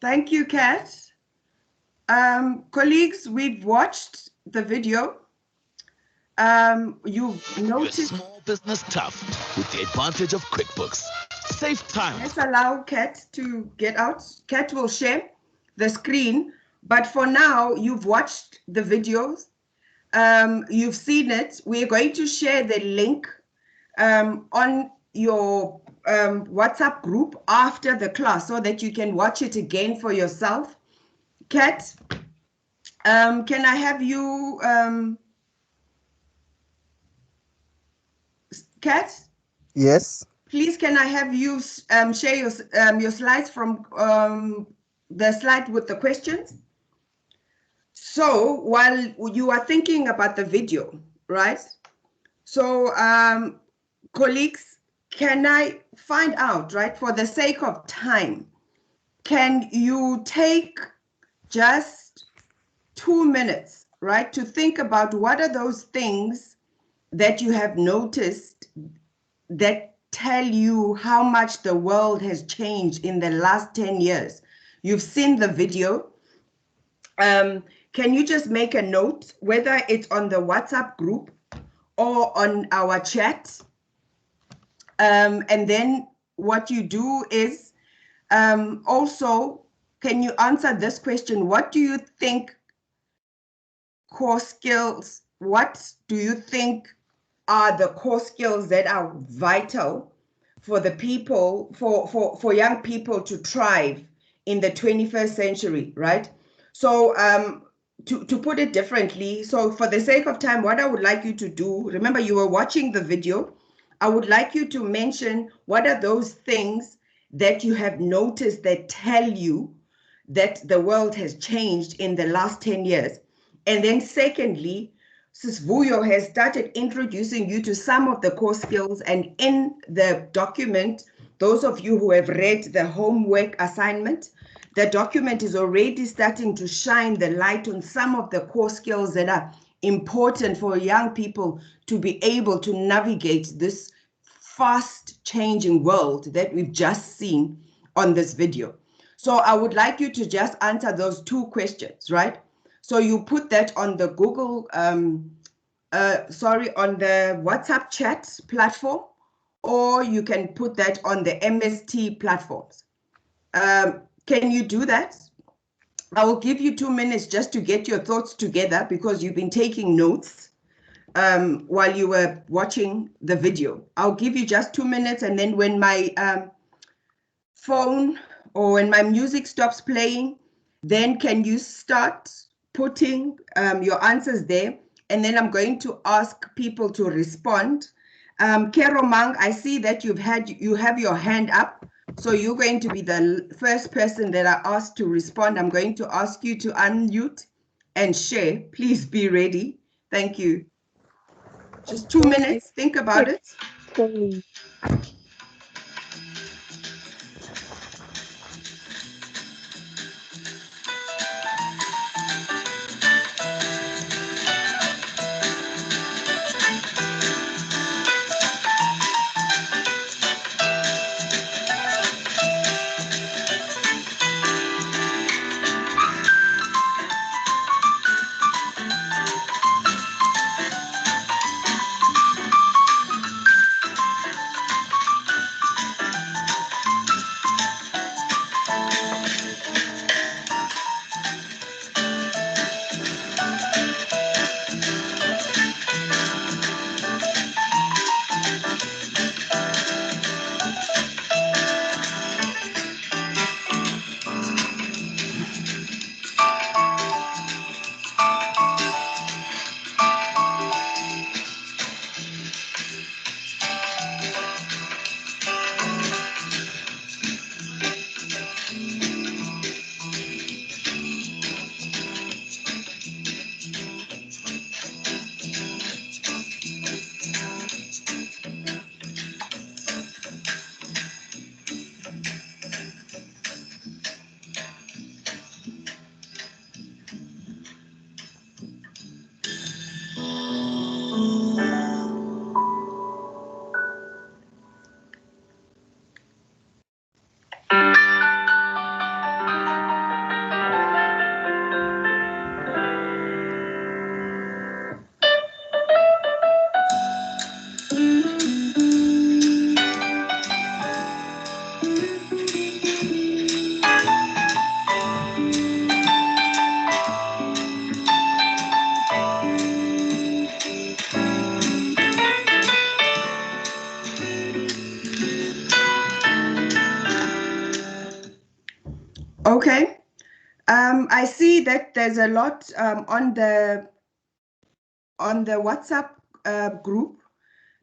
Thank you, Kat. Colleagues, we've watched the video. You've Your noticed. small business tough with the advantage of QuickBooks. Save time. Let's allow Kat to get out. Kat will share the screen, but for now, you've watched the videos. You've seen it. We're going to share the link on your WhatsApp group after the class so that you can watch it again for yourself. Kat, can I have you, Kat? Yes. Please, can I have you share your slides from the slide with the questions? So while you are thinking about the video, right? So colleagues, can I find out, right, for the sake of time, can you take just 2 minutes, right, to think about what are those things that you have noticed that tell you how much the world has changed in the last 10 years? You've seen the video. Can you just make a note, whether it's on the WhatsApp group or on our chat? And then what you do is also, can you answer this question? What do you think core skills, what do you think are the core skills that are vital for the people, for young people to thrive in the 21st century, right? So to put it differently, so for the sake of time, what I would like you to do, remember you were watching the video, I would like you to mention what are those things that you have noticed that tell you that the world has changed in the last 10 years. And then secondly, Sis Vuyo has started introducing you to some of the core skills, and in the document, those of you who have read the homework assignment, the document is already starting to shine the light on some of the core skills that are important for young people to be able to navigate this fast changing world that we've just seen on this video. So I would like you to just answer those 2 questions, right? So you put that on the Google, on the WhatsApp chat platform, or you can put that on the MST platforms. Can you do that? I will give you 2 minutes just to get your thoughts together because you've been taking notes while you were watching the video. I'll give you just 2 minutes, and then when my phone or when my music stops playing, then can you start putting your answers there, and then I'm going to ask people to respond. Kero Mang, I see that you have your hand up, so you're going to be the first person that I asked to respond. I'm going to ask you to unmute and share. Please be ready. Thank you. Just 2 minutes. Think about it. Okay. Okay. I see that there's a lot on the WhatsApp group.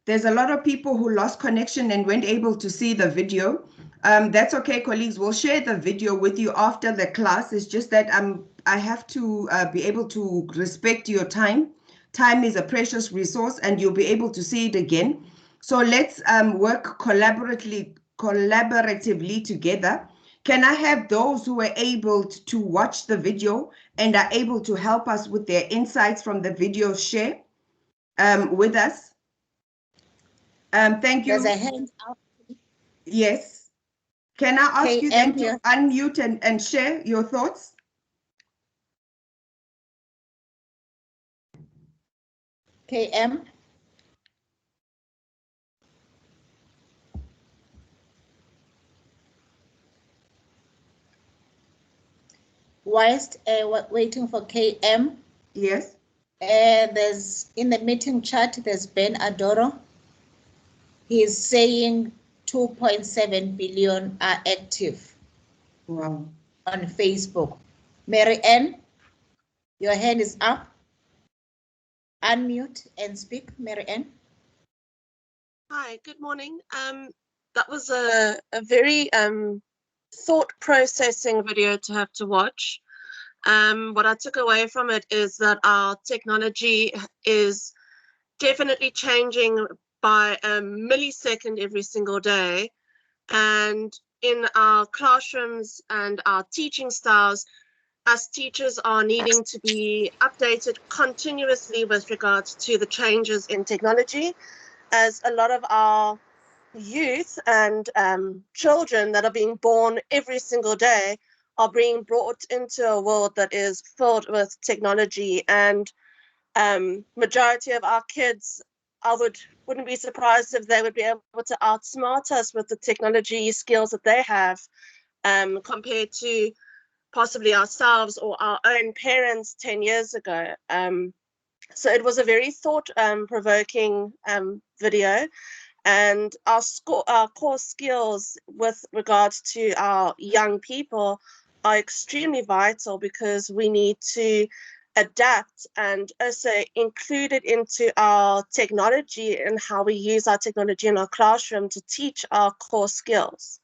There's a lot of people who lost connection and weren't able to see the video. That's okay, colleagues. We'll share the video with you after the class. It's just that I have to be able to respect your time. Time is a precious resource, and you'll be able to see it again. So let's work collaboratively together. Can I have those who were able to watch the video and are able to help us with their insights from the video share with us? Thank you. There's a hand up. Yes. Can I ask you then KM, to unmute and share your thoughts? KM. Whilst waiting for KM, Yes. there's in the meeting chat, there's Ben Adoro. He's saying 2.7 billion are active Wow. on Facebook. Mary Ann, your hand is up. Unmute and speak, Mary Ann. Hi, good morning. That was a very thought processing video to have to watch. What I took away from it is that our technology is definitely changing by a millisecond every single day. And in our classrooms and our teaching styles, us teachers are needing to be updated continuously with regards to the changes in technology, as a lot of our youth and children that are being born every single day are being brought into a world that is filled with technology, and majority of our kids, I wouldn't be surprised if they would be able to outsmart us with the technology skills that they have, compared to possibly ourselves or our own parents 10 years ago. So it was a very thought-provoking video, and our core skills with regards to our young people are extremely vital, because we need to adapt and also include it into our technology and how we use our technology in our classroom to teach our core skills.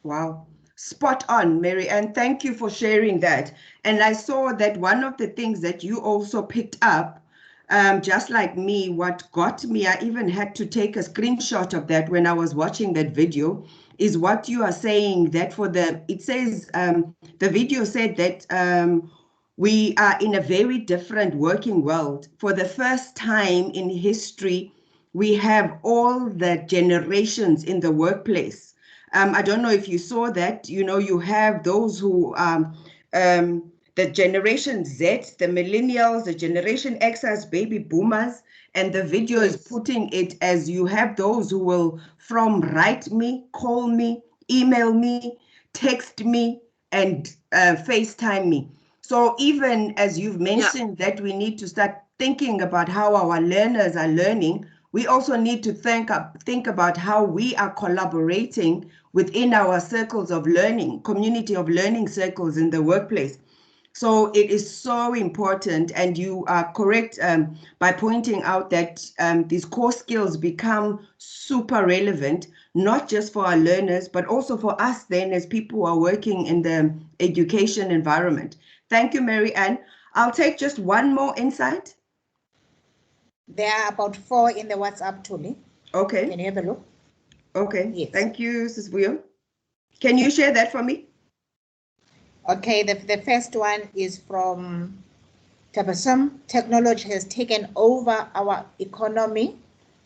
Wow. Spot on, Mary Ann. Thank you for sharing that. And I saw that one of the things that you also picked up, just like me, what got me, I even had to take a screenshot of that when I was watching that video, is what you are saying, that it says, the video said that we are in a very different working world. For the first time in history, we have all the generations in the workplace. I don't know if you saw that, you have those who, the Generation Z, the millennials, the Generation X as baby boomers, and the video is putting it as you have those who will write me, call me, email me, text me, and FaceTime me. So even as you've mentioned that we need to start thinking about how our learners are learning, we also need to think about how we are collaborating within our circles of learning, community of learning circles in the workplace. So it is so important, and you are correct by pointing out that these core skills become super relevant, not just for our learners, but also for us then as people who are working in the education environment. Thank you, Mary Ann. I'll take just one more insight. There are about 4 in the WhatsApp tool. Okay. Can you have a look? Okay. Yes. Thank you, Ms. Vuyo. Can you share that for me? Okay, the first one is from Tabasum. Technology has taken over our economy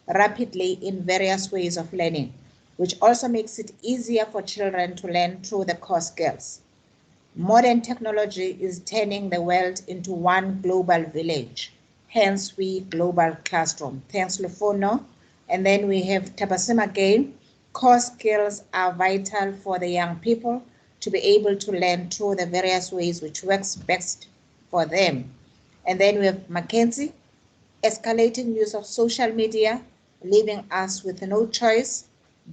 rapidly in various ways of learning, which also makes it easier for children to learn through the core skills. Modern technology is turning the world into one global village, hence we global classroom. Thanks, Lufono. And then we have Tabasum again. Core skills are vital for the young people to be able to learn through the various ways which works best for them. And then we have Mackenzie. Escalating use of social media, leaving us with no choice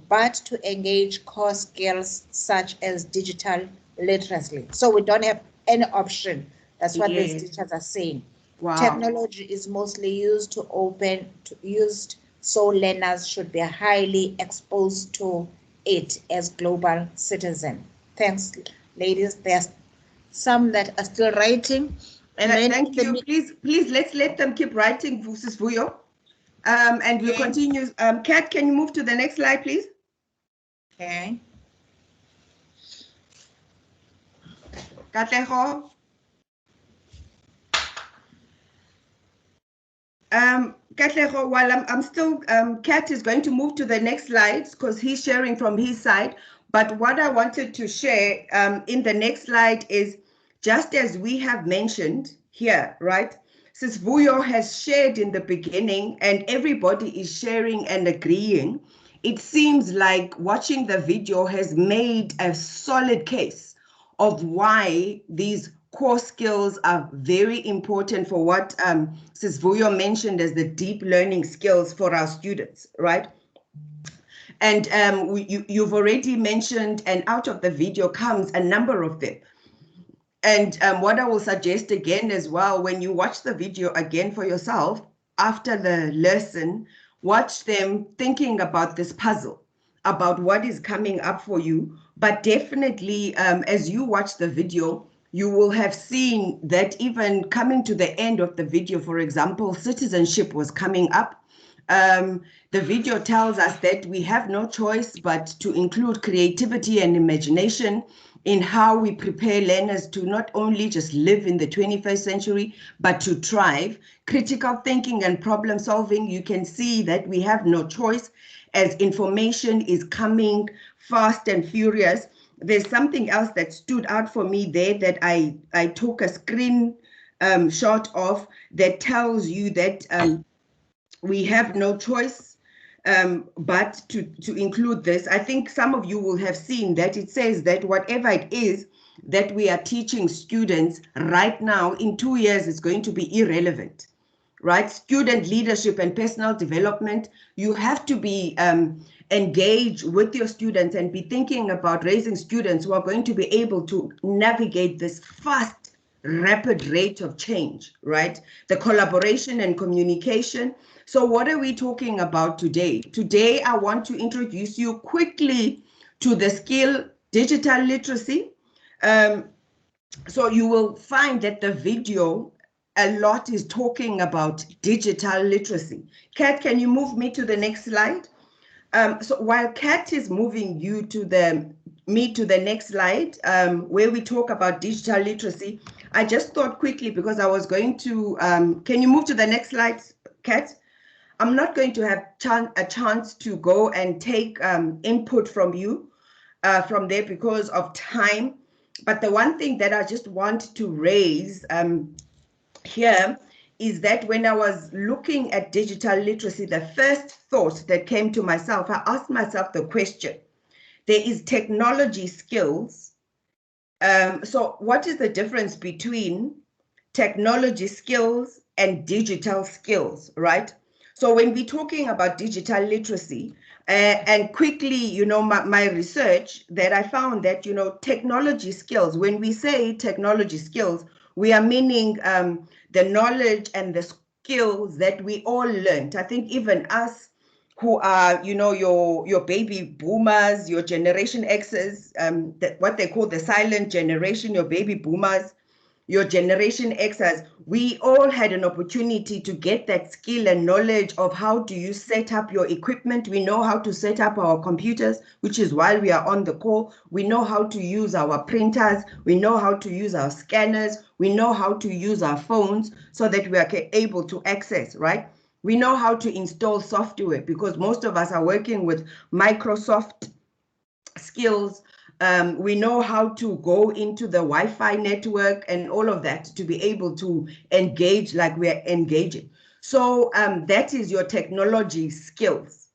but to engage core skills such as digital literacy. So we don't have any option. That's what these Yes. teachers are saying. Wow. Technology is mostly used so learners should be highly exposed to it as global citizen. Thanks, ladies. There's some that are still writing. And then Thank you. Please, let's let them keep writing, Mrs. Vuyo. And we'll continue. Kat, can you move to the next slide, please? Okay. Katlego. Katlego, while I'm still, Kat is going to move to the next slide because he's sharing from his side. But what I wanted to share in the next slide is just as we have mentioned here, right? Since Vuyo has shared in the beginning and everybody is sharing and agreeing, it seems like watching the video has made a solid case of why these core skills are very important for what Sis Vuyo mentioned as the deep learning skills for our students, right? And you've already mentioned, and out of the video comes a number of them. And what I will suggest again as well, when you watch the video again for yourself, after the lesson, watch them thinking about this puzzle, about what is coming up for you. But definitely, as you watch the video, you will have seen that even coming to the end of the video, for example, citizenship was coming up. The video tells us that we have no choice but to include creativity and imagination in how we prepare learners to not only just live in the 21st century, but to thrive. Critical thinking and problem solving, you can see that we have no choice as information is coming fast and furious. There's something else that stood out for me there that I took a screen shot of that tells you that we have no choice but to include this. I think some of you will have seen that it says that whatever it is that we are teaching students right now, in 2 years, it's going to be irrelevant, right? Student leadership and personal development, you have to be engaged with your students and be thinking about raising students who are going to be able to navigate this fast, rapid rate of change, right? The collaboration and communication. So what are we talking about today? Today, I want to introduce you quickly to the skill digital literacy. So you will find that the video, a lot is talking about digital literacy. Kat, can you move me to the next slide? So while Kat is moving you to the next slide, where we talk about digital literacy, I just thought quickly because I was going to, can you move to the next slide, Kat? I'm not going to have a chance to go and take input from you from there because of time. But the one thing that I just want to raise here is that when I was looking at digital literacy, the first thought that came to myself, I asked myself the question, there is technology skills. So what is the difference between technology skills and digital skills, right? So when we're talking about digital literacy, and quickly, you know, my research that I found that, you know, technology skills, when we say technology skills, we are meaning the knowledge and the skills that we all learned. I think even us who are, you know, your baby boomers, your Generation X's, what they call the silent generation, your baby boomers, your Generation Xers, we all had an opportunity to get that skill and knowledge of how do you set up your equipment. We know how to set up our computers, which is why we are on the call. We know how to use our printers. We know how to use our scanners. We know how to use our phones so that we are able to access, right? We know how to install software because most of us are working with Microsoft skills. We know how to go into the Wi-Fi network and all of that to be able to engage like we're engaging. So that is your technology skills,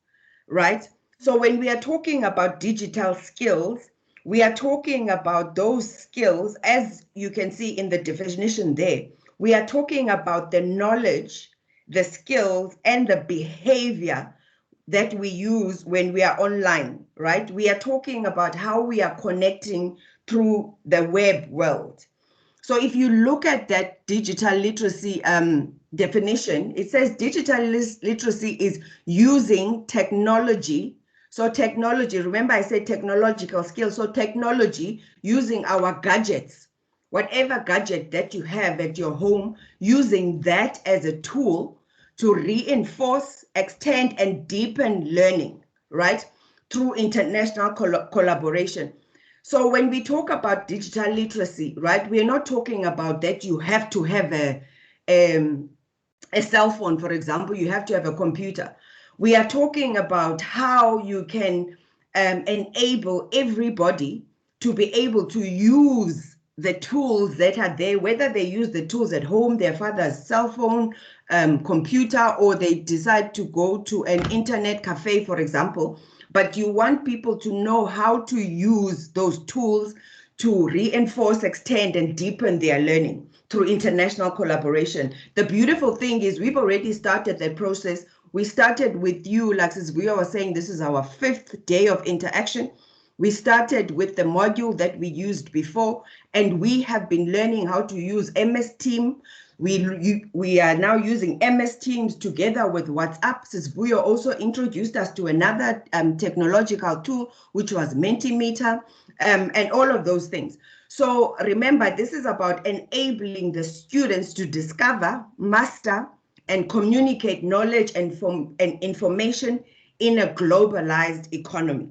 right? So when we are talking about digital skills, we are talking about those skills, as you can see in the definition there. We are talking about the knowledge, the skills, and the behavior that we use when we are online, right? We are talking about how we are connecting through the web world. So if you look at that digital literacy definition, it says digital literacy is using technology. So technology, remember I said technological skills. So technology, using our gadgets, whatever gadget that you have at your home, using that as a tool to reinforce, extend, and deepen learning, right? Through international collaboration. So when we talk about digital literacy, right, we're not talking about that you have to have a cell phone, for example, you have to have a computer. We are talking about how you can enable everybody to be able to use the tools that are there, whether they use the tools at home, their father's cell phone, computer, or they decide to go to an internet cafe, for example. But you want people to know how to use those tools to reinforce, extend, and deepen their learning through international collaboration. The beautiful thing is we've already started that process. We started with you, like Sizbuya was saying, this is our 5th day of interaction. We started with the module that we used before, and we have been learning how to use MS Team. We are now using MS Teams together with WhatsApp. Sizbuya also introduced us to another technological tool, which was Mentimeter, and all of those things. So remember, this is about enabling the students to discover, master, and communicate knowledge and information in a globalized economy.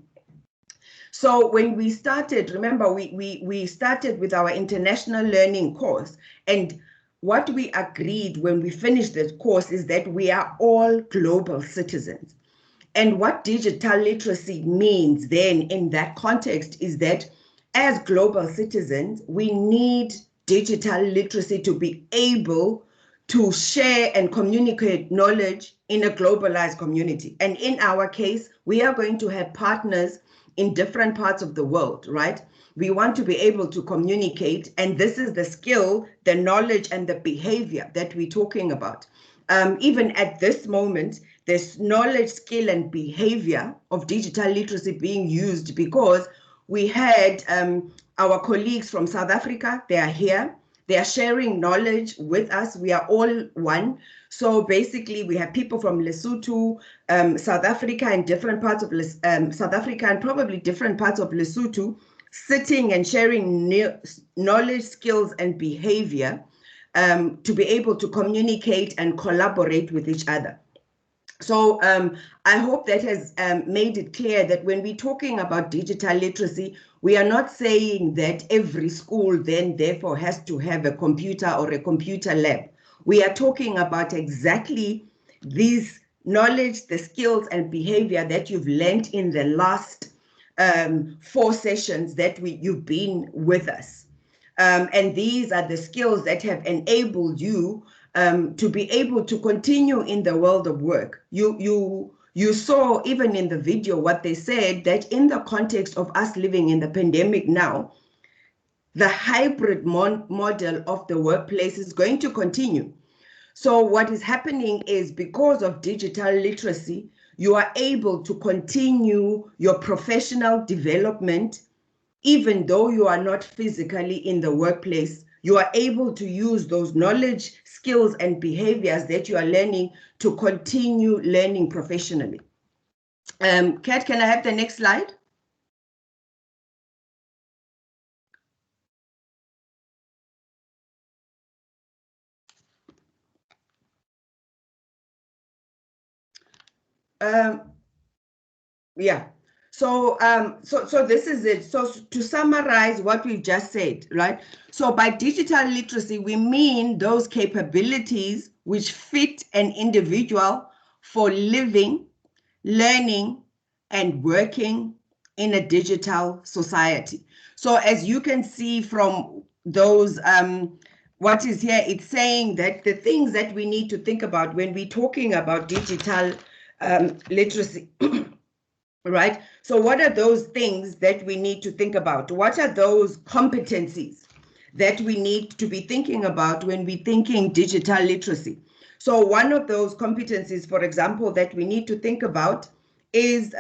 So when we started, remember, we started with our international learning course, and what we agreed when we finished this course is that we are all global citizens. And what digital literacy means then in that context is that as global citizens, we need digital literacy to be able to share and communicate knowledge in a globalized community. And in our case, we are going to have partners in different parts of the world, right? We want to be able to communicate, and this is the skill, the knowledge, and the behavior that we're talking about. Even at this moment, there's knowledge, skill, and behavior of digital literacy being used because we had our colleagues from South Africa, they are here. They are sharing knowledge with us. We are all one. So basically, we have people from Lesotho, South Africa, and different parts of South Africa, and probably different parts of Lesotho, sitting and sharing knowledge, skills, and behavior to be able to communicate and collaborate with each other. So I hope that has made it clear that when we're talking about digital literacy, we are not saying that every school then therefore has to have a computer or a computer lab. We are talking about exactly these knowledge, the skills and behavior that you've learned in the last 4 sessions that you've been with us. And these are the skills that have enabled you to be able to continue in the world of work. You saw even in the video what they said, that in the context of us living in the pandemic now, the hybrid model of the workplace is going to continue. So what is happening is because of digital literacy, you are able to continue your professional development, even though you are not physically in the workplace. You are able to use those knowledge, skills, and behaviors that you are learning to continue learning professionally. Kat, can I have the next slide? Yeah. So this is it. So to summarize what we've just said, right? So by digital literacy, we mean those capabilities which fit an individual for living, learning, and working in a digital society. So as you can see from those, what is here, it's saying that the things that we need to think about when we're talking about digital literacy, right? So what are those things that we need to think about? What are those competencies that we need to be thinking about when we're thinking digital literacy? So one of those competencies, for example, that we need to think about is,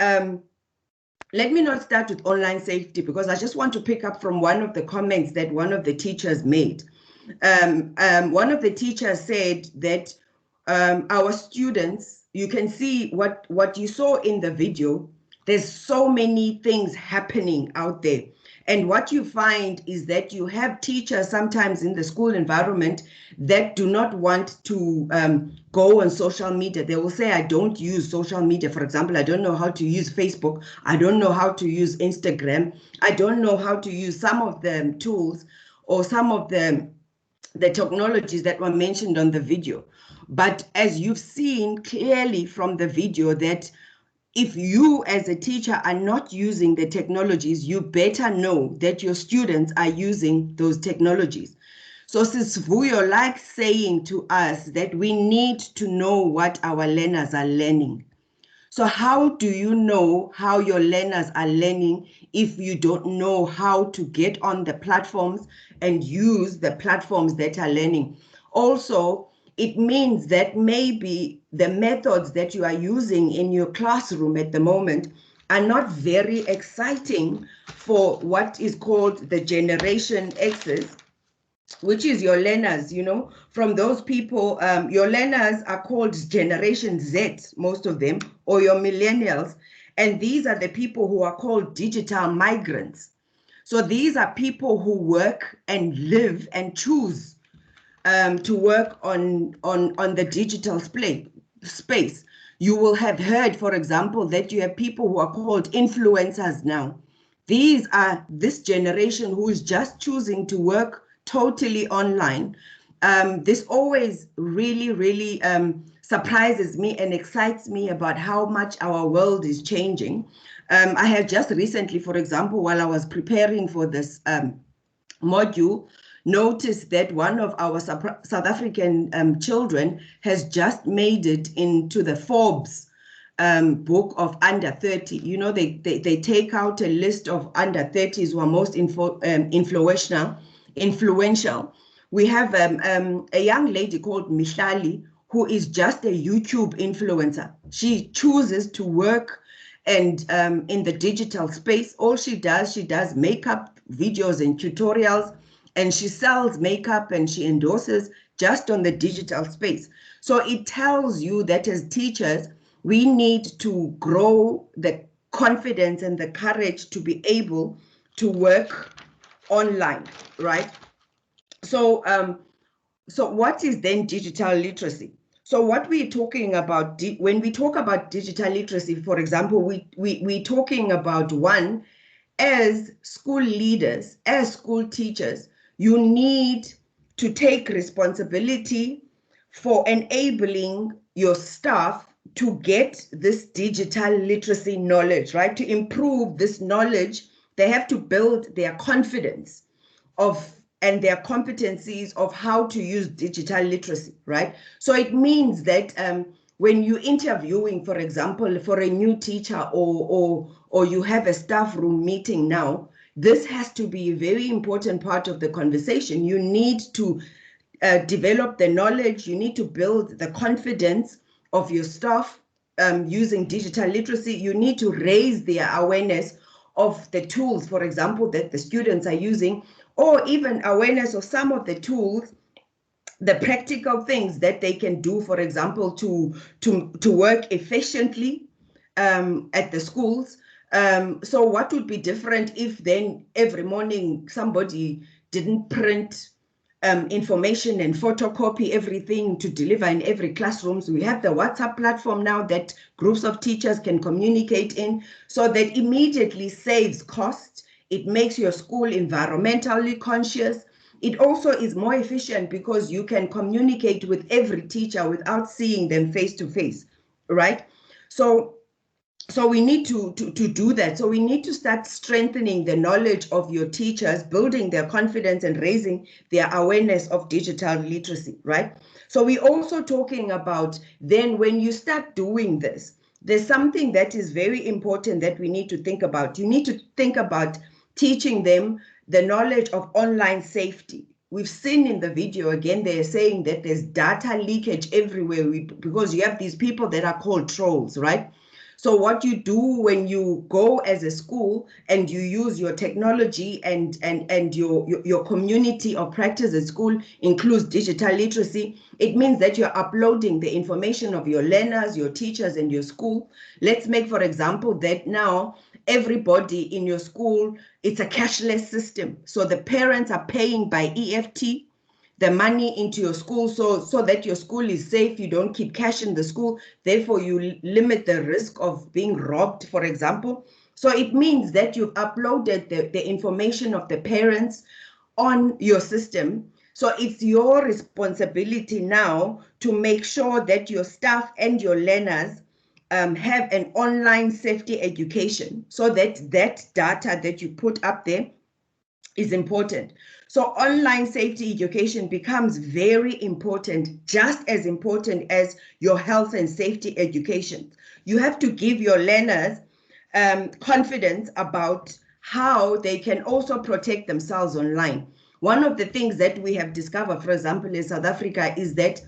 let me not start with online safety, because I just want to pick up from one of the comments that one of the teachers made. One of the teachers said that our students, you can see what you saw in the video, there's so many things happening out there. And what you find is that you have teachers sometimes in the school environment that do not want to go on social media. They will say, I don't use social media. For example, I don't know how to use Facebook. I don't know how to use Instagram. I don't know how to use some of the tools or some of the technologies that were mentioned on the video. But as you've seen clearly from the video, that if you as a teacher are not using the technologies, you better know that your students are using those technologies. So Sis Vuyo likes saying to us that we need to know what our learners are learning. So how do you know how your learners are learning if you don't know how to get on the platforms and use the platforms that are learning? Also, it means that maybe the methods that you are using in your classroom at the moment are not very exciting for what is called the Generation X's, which is your learners, you know, from those people. Your learners are called Generation Z, most of them, or your millennials. And these are the people who are called digital migrants. So these are people who work and live and choose to work on the digital space. You will have heard, for example, that you have people who are called influencers now. These are this generation who is just choosing to work totally online. This always really surprises me and excites me about how much our world is changing. I have just recently, for example, while I was preparing for this module, noticed that one of our South African children has just made it into the Forbes book of under 30. You know, they take out a list of under 30s who are most influential. We have a young lady called Mihlali, who is just a YouTube influencer. She chooses to work and in the digital space. All she does makeup videos and tutorials, and she sells makeup and she endorses just on the digital space. So it tells you that as teachers, we need to grow the confidence and the courage to be able to work online, right? So, so what is then digital literacy? So what we're talking about, when we talk about digital literacy, for example, we're talking about, one, as school leaders, as school teachers, you need to take responsibility for enabling your staff to get this digital literacy knowledge, right? To improve this knowledge, they have to build their confidence and their competencies of how to use digital literacy, right? So it means that when you're interviewing, for example, for a new teacher or you have a staff room meeting now, this has to be a very important part of the conversation. You need to develop the knowledge, you need to build the confidence of your staff using digital literacy. You need to raise their awareness of the tools, for example, that the students are using, or even awareness of some of the tools, the practical things that they can do, for example, to work efficiently at the schools. So what would be different if then every morning somebody didn't print information and photocopy everything to deliver in every classroom? So we have the WhatsApp platform now that groups of teachers can communicate in, so that immediately saves cost. It makes your school environmentally conscious. It also is more efficient because you can communicate with every teacher without seeing them face to face, right? So we need to do that. So we need to start strengthening the knowledge of your teachers, building their confidence and raising their awareness of digital literacy, right? So we're also talking about then when you start doing this, there's something that is very important that we need to think about. You need to think about teaching them the knowledge of online safety. We've seen in the video, again, they're saying that there's data leakage everywhere because you have these people that are called trolls, right? So what you do when you go as a school and you use your technology and your community of practice at school includes digital literacy, it means that you're uploading the information of your learners, your teachers, and your school. Let's make, for example, that now everybody in your school, it's a cashless system. So the parents are paying by EFT the money into your school so that your school is safe. You don't keep cash in the school. Therefore, you limit the risk of being robbed, for example. So it means that you've uploaded the information of the parents on your system. So it's your responsibility now to make sure that your staff and your learners have an online safety education, so that that data that you put up there is important. So online safety education becomes very important, just as important as your health and safety education. You have to give your learners confidence about how they can also protect themselves online. One of the things that we have discovered, for example, in South Africa, is that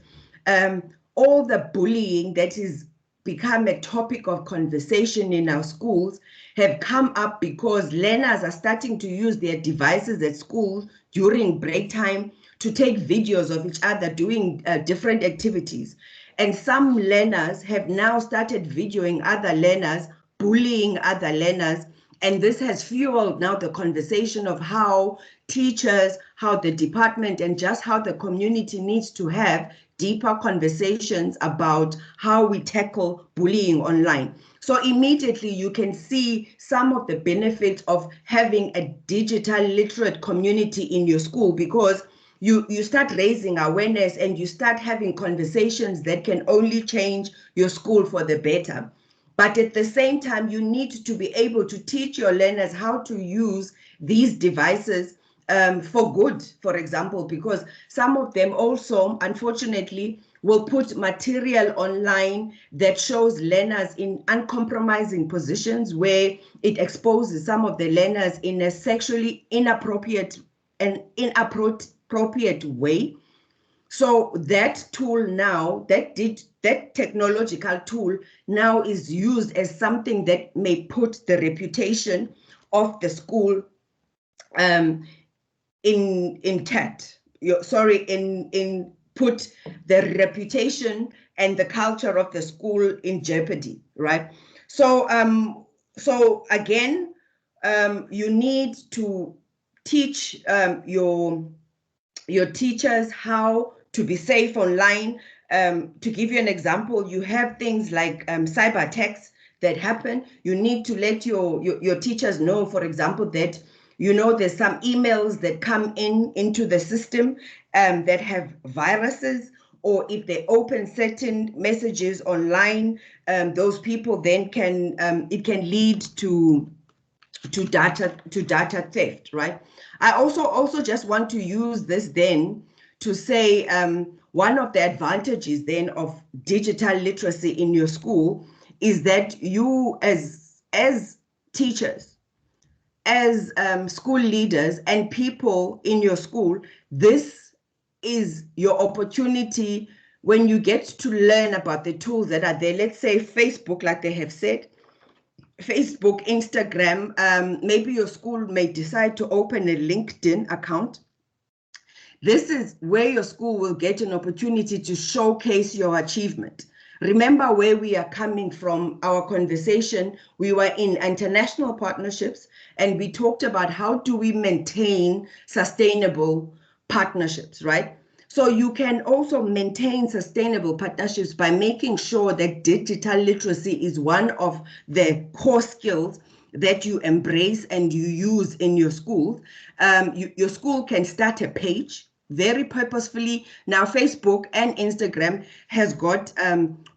all the bullying that is become a topic of conversation in our schools have come up because learners are starting to use their devices at school during break time to take videos of each other doing different activities. And some learners have now started videoing other learners, bullying other learners. And this has fueled now the conversation of how teachers, how the department, and just how the community needs to have deeper conversations about how we tackle bullying online. So immediately you can see some of the benefits of having a digital literate community in your school, because you start raising awareness and you start having conversations that can only change your school for the better. But at the same time, you need to be able to teach your learners how to use these devices for good, for example, because some of them also, unfortunately, will put material online that shows learners in uncompromising positions where it exposes some of the learners in a sexually inappropriate way. So that tool now, that technological tool now is used as something that may put the reputation of the school put the reputation and the culture of the school in jeopardy, right? So again, you need to teach your teachers how to be safe online. To give you an example, you have things like cyber attacks that happen. You need to let your teachers know, for example, that there's some emails that come into the system that have viruses, or if they open certain messages online, those people then it can lead to data theft, right? I also just want to use this then to say one of the advantages then of digital literacy in your school is that you as teachers, as school leaders and people in your school, this is your opportunity when you get to learn about the tools that are there. Let's say Facebook, like they have said, Facebook, Instagram, maybe your school may decide to open a LinkedIn account. This is where your school will get an opportunity to showcase your achievement. Remember where we are coming from, our conversation. We were in international partnerships and we talked about how do we maintain sustainable partnerships, right? So you can also maintain sustainable partnerships by making sure that digital literacy is one of the core skills that you embrace and you use in your schools. Your school can start a page very purposefully. Now, Facebook and Instagram has got,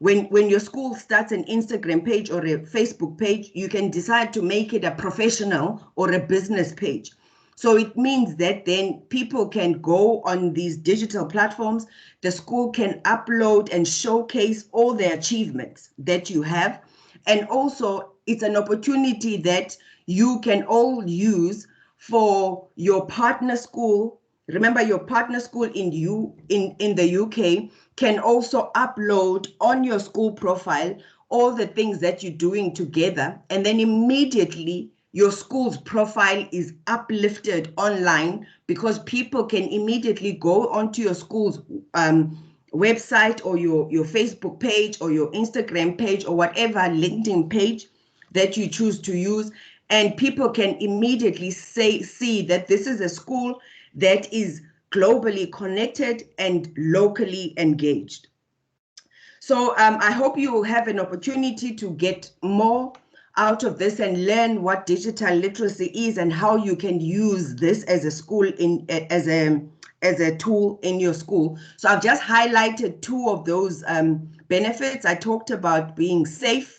when your school starts an Instagram page or a Facebook page, you can decide to make it a professional or a business page. So it means that then people can go on these digital platforms, the school can upload and showcase all the achievements that you have. And also it's an opportunity that you can all use for your partner school. Remember, your partner school in the UK can also upload on your school profile all the things that you're doing together, and then immediately your school's profile is uplifted online because people can immediately go onto your school's website or your Facebook page or your Instagram page or whatever LinkedIn page that you choose to use, and people can immediately see that this is a school that is globally connected and locally engaged. So I hope you will have an opportunity to get more out of this and learn what digital literacy is and how you can use this as a school as a tool in your school. So I've just highlighted two of those benefits. I talked about being safe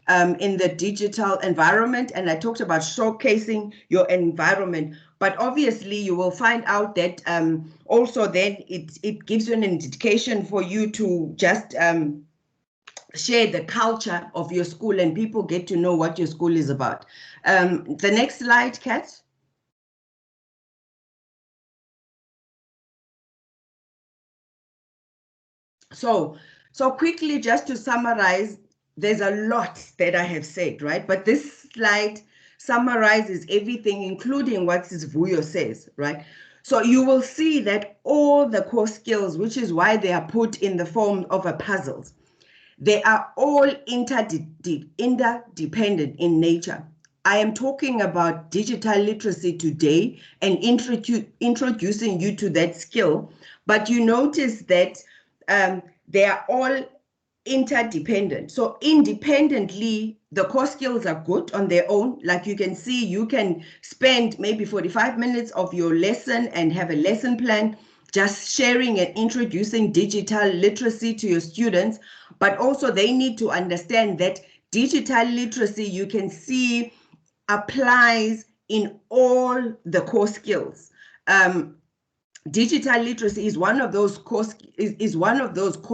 in the digital environment, and I talked about showcasing your environment. But obviously you will find out that also then it gives you an indication for you to just share the culture of your school, and people get to know what your school is about. The next slide, Kat. So quickly, just to summarize, there's a lot that I have said, right? But this slide summarizes everything, including what Vuyo says, right? So you will see that all the core skills, which is why they are put in the form of a puzzles, they are all interdependent in nature. I am talking about digital literacy today and introducing you to that skill, but you notice that they are all interdependent. So independently, the core skills are good on their own. Like you can see, you can spend maybe 45 minutes of your lesson and have a lesson plan, just sharing and introducing digital literacy to your students. But also they need to understand that digital literacy, you can see, applies in all the core skills. Digital literacy is one of those core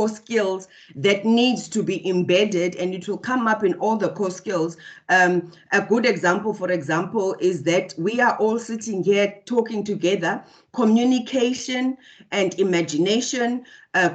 skills that needs to be embedded, and it will come up in all the core skills. A good example, for example, is that we are all sitting here talking together. Communication and imagination,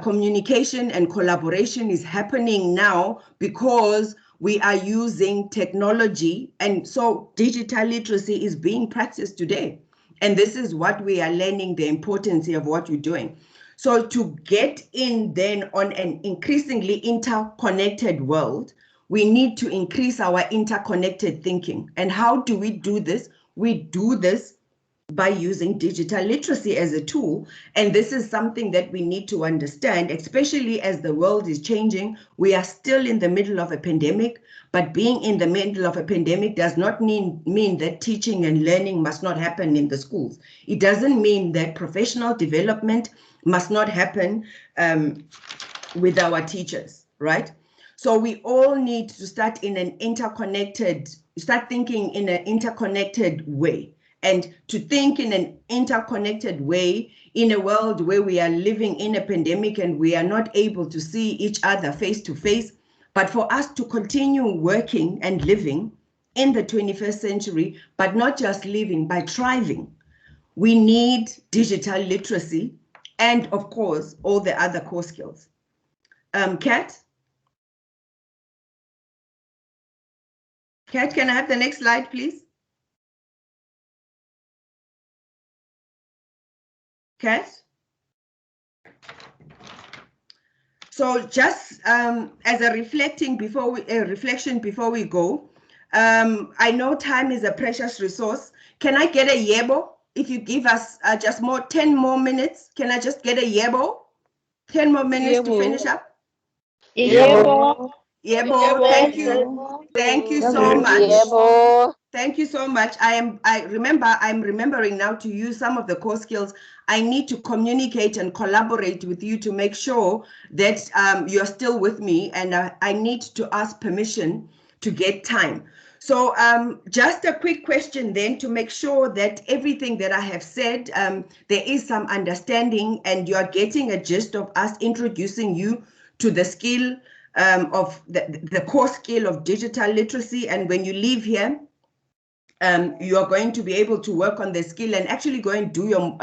communication and collaboration is happening now because we are using technology, and so digital literacy is being practiced today. And this is what we are learning, the importance of what you're doing. So to get in then on an increasingly interconnected world, we need to increase our interconnected thinking. And how do we do this? We do this by using digital literacy as a tool. And this is something that we need to understand, especially as the world is changing. We are still in the middle of a pandemic, but being in the middle of a pandemic does not mean that teaching and learning must not happen in the schools. It doesn't mean that professional development must not happen with our teachers, right? So we all need to start thinking in an interconnected way. And to think in an interconnected way in a world where we are living in a pandemic and we are not able to see each other face to face, but for us to continue working and living in the 21st century, but not just living, but thriving, we need digital literacy and, of course, all the other core skills. Kat? Kat, can I have the next slide, please? Kat? So just as a reflection before we go, I know time is a precious resource. Can I get a yebo? If you give us just 10 more minutes, can I just get a yebo? 10 more minutes to finish up? Yebo. Yebo, thank you. Thank you so much. Yebo. Thank you so much. I'm remembering now to use some of the core skills. I need to communicate and collaborate with you to make sure that you're still with me, and I need to ask permission to get time. So just a quick question then to make sure that everything that I have said, there is some understanding and you are getting a gist of us introducing you to the skill of the core skill of digital literacy. And when you leave here, you are going to be able to work on the skill and actually go and do your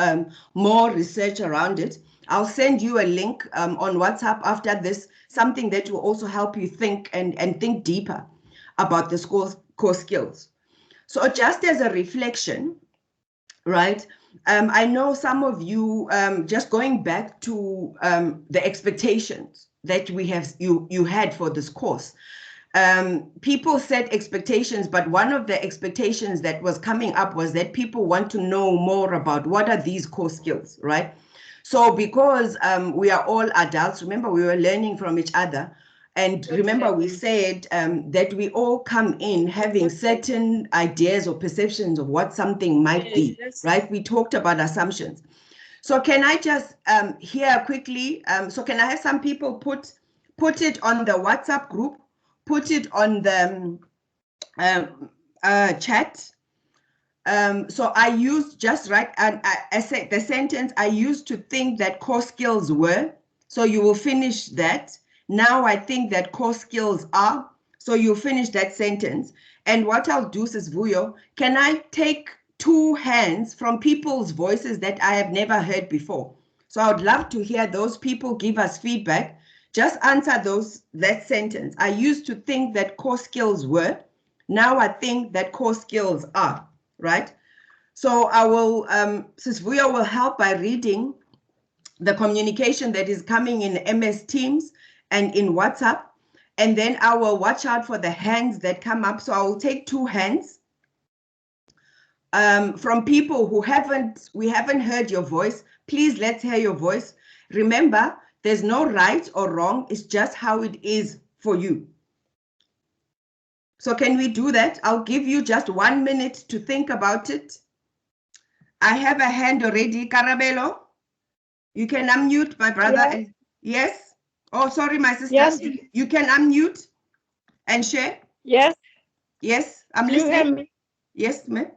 more research around it. I'll send you a link on WhatsApp after this, something that will also help you think and think deeper about the core skills. So just as a reflection, right? I know some of you, just going back to the expectations that you had for this course. People set expectations, but one of the expectations that was coming up was that people want to know more about what are these core skills, right? So because we are all adults, remember we were learning from each other. And remember, we said that we all come in having certain ideas or perceptions of what something might be, right? We talked about assumptions. So can I just here quickly, so can I have some people put it on the WhatsApp group, put it on the chat. So I used just right, and I said the sentence I used to think that core skills were, so you will finish that. Now I think that core skills are, so you finish that sentence. And what I'll do, says Vuyo, can I take 2 hands from people's voices that I have never heard before? So I would love to hear those people give us feedback. Just answer that sentence. I used to think that core skills were, now I think that core skills are, right? So I will, Sis Vuyo will help by reading the communication that is coming in MS Teams and in WhatsApp. And then I will watch out for the hands that come up. So I will take 2 hands from people who we haven't heard your voice. Please, let's hear your voice. Remember, there's no right or wrong. It's just how it is for you. So can we do that? I'll give you just 1 minute to think about it. I have a hand already. Carabello, you can unmute, my brother. Yes. And yes. Oh, sorry, my sister. Yes. You can unmute and share. Yes. Yes, I'm You hear listening. me? Yes, ma'am.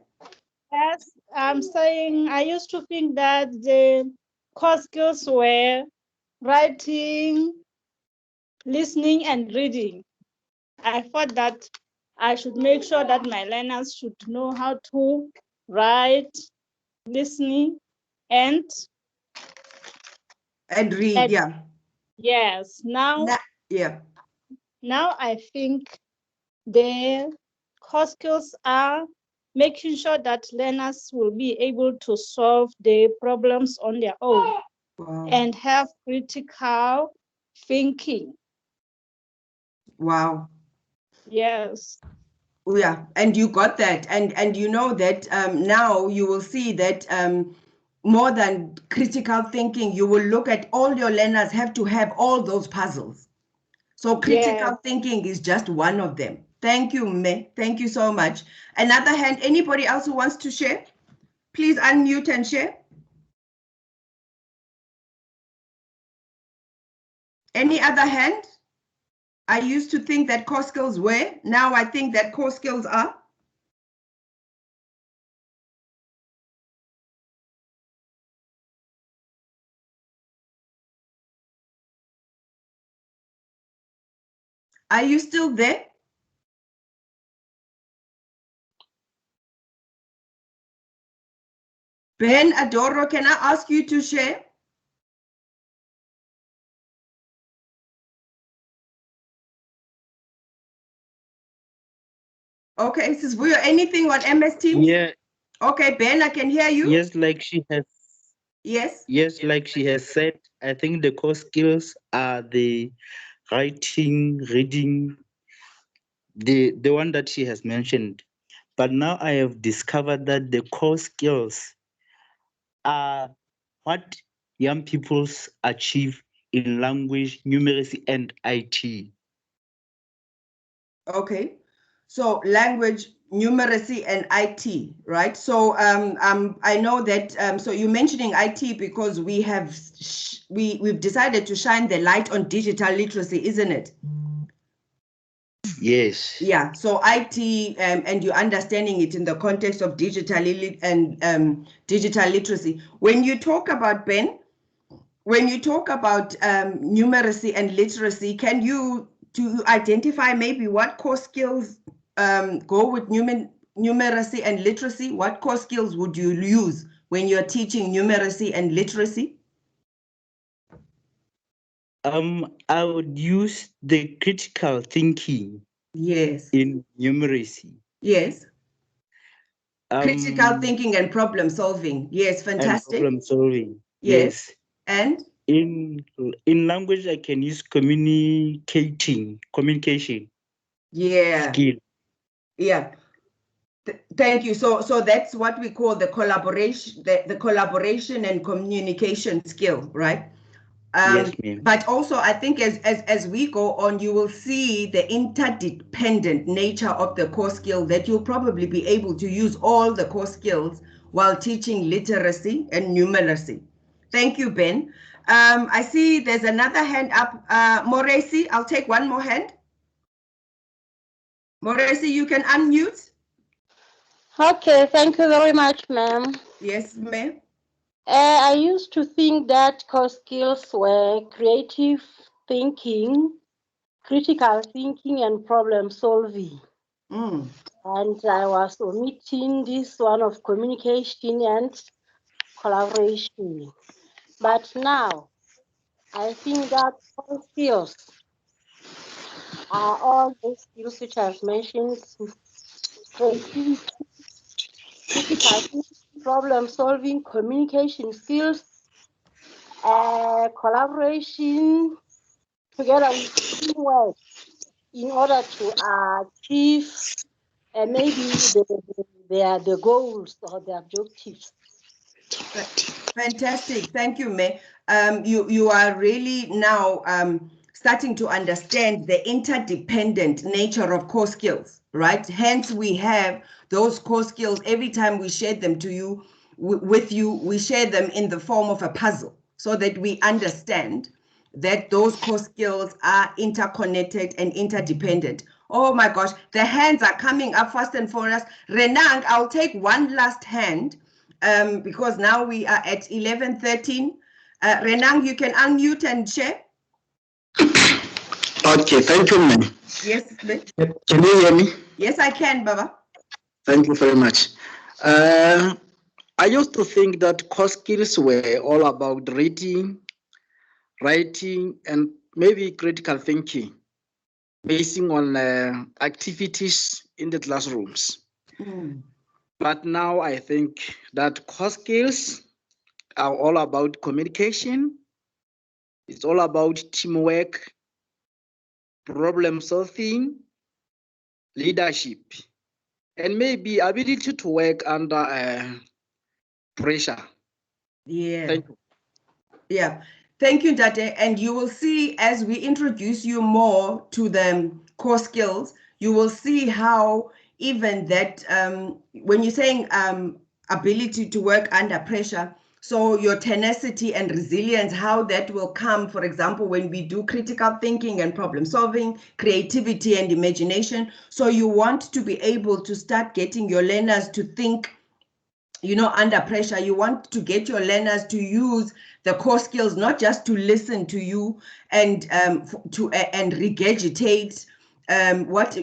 Yes. I'm saying I used to think that the core skills were writing, listening, and reading. I thought that I should make sure that my learners should know how to write, listening, and read, yeah. Yes. Now I think the core skills are making sure that learners will be able to solve the problems on their own. Wow. And have critical thinking. Wow. Yes. Yeah, and you got that. And you know that now you will see that more than critical thinking, you will look at all your learners have to have all those puzzles. So critical thinking is just one of them. Thank you, Me. Thank you so much. Another hand, anybody else who wants to share? Please unmute and share. Any other hand? I used to think that core skills were, now I think that core skills are. Are you still there? Ben Adoro, can I ask you to share? Okay, Sis Vuyo, anything on MS Teams? Yeah. Okay, Ben, I can hear you. Yes, like she has. Yes. Yes, like she has said, I think the core skills are the writing, reading, the one that she has mentioned. But now I have discovered that the core skills are what young people achieve in language, numeracy, and IT. Okay, so language, numeracy, and IT, right? So I know that. So you're mentioning IT because we've decided to shine the light on digital literacy, isn't it? Yes. Yeah. So IT and you're understanding it in the context of digital literacy. When you talk about Ben, when you talk about numeracy and literacy, can you identify maybe what core skills go with numeracy and literacy? What core skills would you use when you're teaching numeracy and literacy? I would use the critical thinking Yes. in numeracy. Yes. Critical Um, thinking and problem solving. Yes, and fantastic. problem solving. Yes. Yes. And In language, I can use communication yeah. skill. Yeah. Thank you. So that's what we call the collaboration, the collaboration and communication skill, right? Yes, ma'am. But also, I think as we go on, you will see the interdependent nature of the core skill, that you'll probably be able to use all the core skills while teaching literacy and numeracy. Thank you, Ben. I see there's another hand up. Moresi, I'll take one more hand. Moresi, you can unmute. Okay, thank you very much, ma'am. Yes, ma'am. I used to think that core skills were creative thinking, critical thinking, and problem solving. Mm. And I was omitting this one of communication and collaboration. But now, I think that core skills are all those skills which I've mentioned: creativity, critical thinking, problem solving, communication skills, collaboration, together with teamwork, in order to achieve maybe the goals or the objectives. Fantastic. Thank you, May. You are really now starting to understand the interdependent nature of core skills, right? Hence, we have those core skills. Every time we share them to you, with you, we share them in the form of a puzzle so that we understand that those core skills are interconnected and interdependent. Oh my gosh, the hands are coming up fast and furious. Renang, I'll take one last hand because now we are at 11:13. Renang, you can unmute and share. Okay, thank you, ma'am. Yes, Can you hear me? Yes, I can, Baba. Thank you very much. I used to think that core skills were all about reading, writing, and maybe critical thinking, basing on activities in the classrooms. But now I think that core skills are all about communication. It's all about teamwork, problem solving, leadership, and maybe ability to work under pressure. Yeah. Thank you. Yeah. Thank you, Date. And you will see as we introduce you more to the core skills, you will see how even that when you're saying ability to work under pressure, so your tenacity and resilience, how that will come, for example, when we do critical thinking and problem solving, creativity and imagination. So you want to be able to start getting your learners to think, you know, under pressure. You want to get your learners to use the core skills, not just to listen to you and and regurgitate what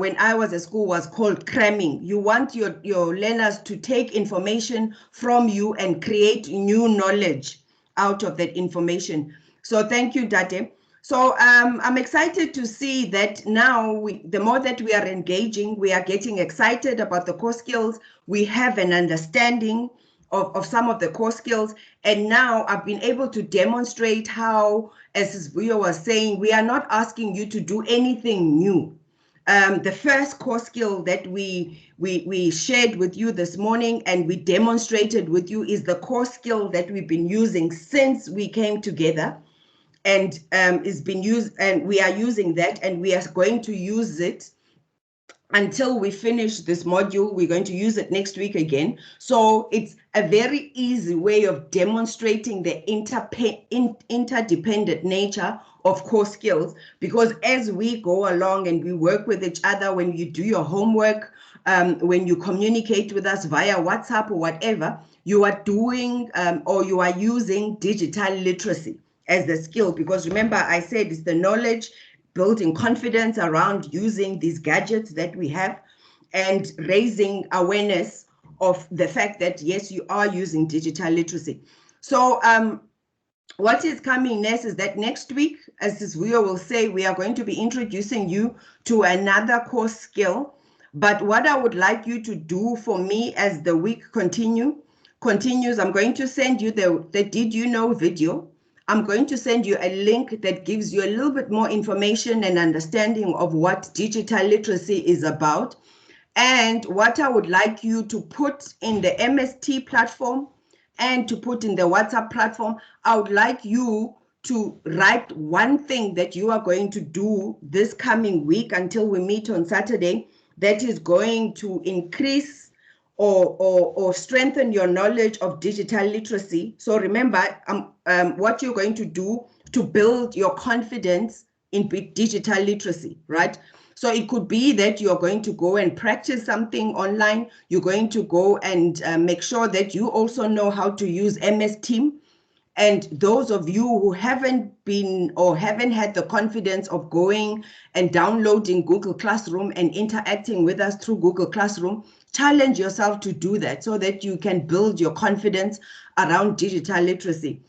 when I was at school was called cramming. You want your learners to take information from you and create new knowledge out of that information. So thank you, Date. So I'm excited to see that now the more that we are engaging, we are getting excited about the core skills. We have an understanding of some of the core skills. And now I've been able to demonstrate how, as Vuyo was saying, we are not asking you to do anything new. The first core skill that we shared with you this morning and we demonstrated with you is the core skill that we've been using since we came together, and it's been used, and we are using that, and we are going to use it until we finish this module. We're going to use it next week again. So it's a very easy way of demonstrating the interdependent nature of core skills, because as we go along and we work with each other, when you do your homework, when you communicate with us via WhatsApp or whatever, you are doing or you are using digital literacy as the skill. Because remember, I said it's the knowledge, building confidence around using these gadgets that we have, and raising awareness of the fact that, yes, you are using digital literacy. So what is coming next is that next week, as Vuyo will say, we are going to be introducing you to another core skill. But what I would like you to do for me as the week continues, I'm going to send you the Did You Know video. I'm going to send you a link that gives you a little bit more information and understanding of what digital literacy is about. And what I would like you to put in the MST platform and to put in the WhatsApp platform, I would like you to write one thing that you are going to do this coming week until we meet on Saturday that is going to increase or strengthen your knowledge of digital literacy. So remember what you're going to do to build your confidence in digital literacy, right? So it could be that you're going to go and practice something online. You're going to go and make sure that you also know how to use MS Team. And those of you who haven't been or haven't had the confidence of going and downloading Google Classroom and interacting with us through Google Classroom, challenge yourself to do that so that you can build your confidence around digital literacy.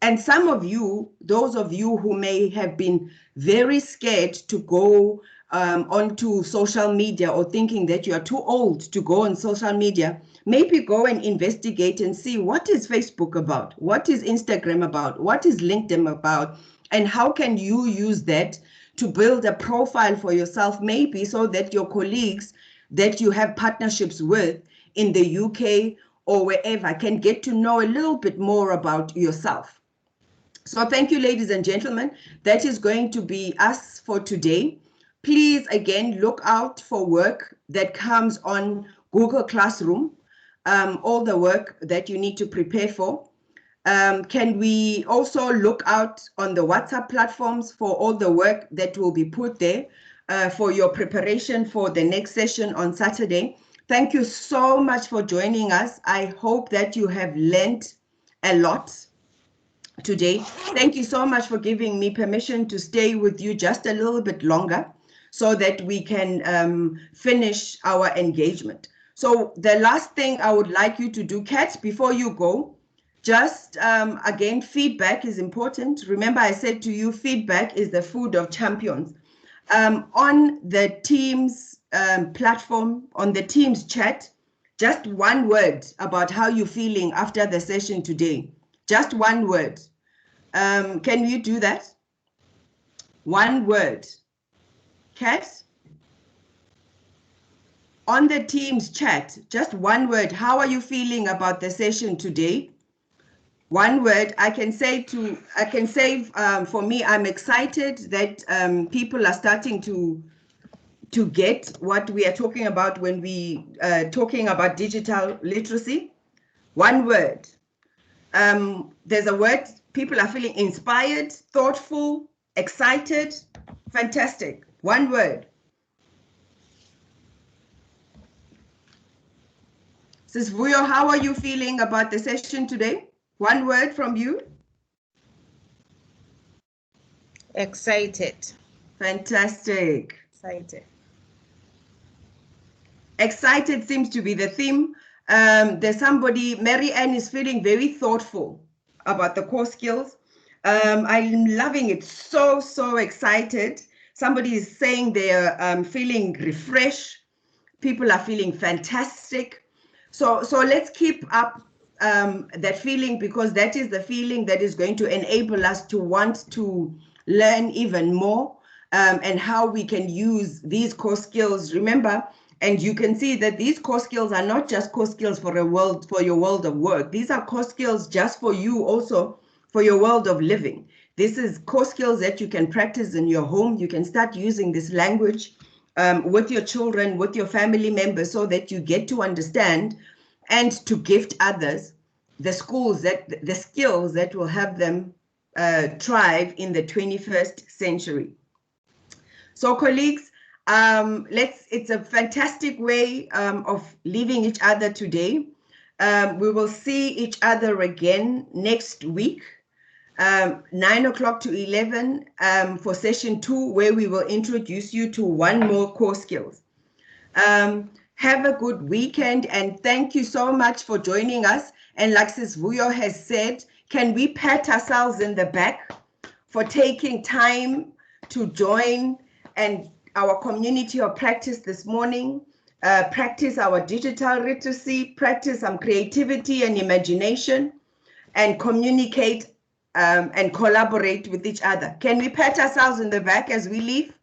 And some of you, those of you who may have been very scared to go onto social media or thinking that you are too old to go on social media, maybe go and investigate and see what is Facebook about, what is Instagram about, what is LinkedIn about, and how can you use that to build a profile for yourself, maybe so that your colleagues that you have partnerships with in the UK or wherever can get to know a little bit more about yourself. So thank you, ladies and gentlemen. That is going to be us for today. Please, again, look out for work that comes on Google Classroom, all the work that you need to prepare for. Can we also look out on the WhatsApp platforms for all the work that will be put there for your preparation for the next session on Saturday? Thank you so much for joining us. I hope that you have learned a lot today. Thank you so much for giving me permission to stay with you just a little bit longer so that we can finish our engagement. So the last thing I would like you to do, Kat, before you go, just again, feedback is important. Remember, I said to you, feedback is the food of champions. On the Teams platform, on the Teams chat, just one word about how you're feeling after the session today. Just one word. Can you do that? One word. Kat? On the Teams chat, just one word. How are you feeling about the session today? One word. I can say for me, I'm excited that people are starting to get what we are talking about when we talking about digital literacy. One word. There's a word. People are feeling inspired, thoughtful, excited. Fantastic. One word. Sis Vuyo, how are you feeling about the session today? One word from you. Excited. Fantastic. Excited. Excited seems to be the theme. There's somebody, Mary Ann is feeling very thoughtful about the core skills. I'm loving it. So excited. Somebody is saying they're feeling refreshed. People are feeling fantastic. So let's keep up that feeling, because that is the feeling that is going to enable us to want to learn even more and how we can use these core skills. Remember, and you can see that these core skills are not just core skills for your world of work. These are core skills just for you, also for your world of living. This is core skills that you can practice in your home. You can start using this language with your children, with your family members, so that you get to understand and to gift others the skills that will help them thrive in the 21st century. So colleagues, it's a fantastic way of leaving each other today. We will see each other again next week, 9 o'clock to 11 for session 2, where we will introduce you to one more core skills. Have a good weekend, and thank you so much for joining us. And like Sis Vuyo has said, Can we pat ourselves in the back for taking time to join and our community of practice this morning, practice our digital literacy, practice some creativity and imagination, and communicate and collaborate with each other? Can we pat ourselves in the back as we leave?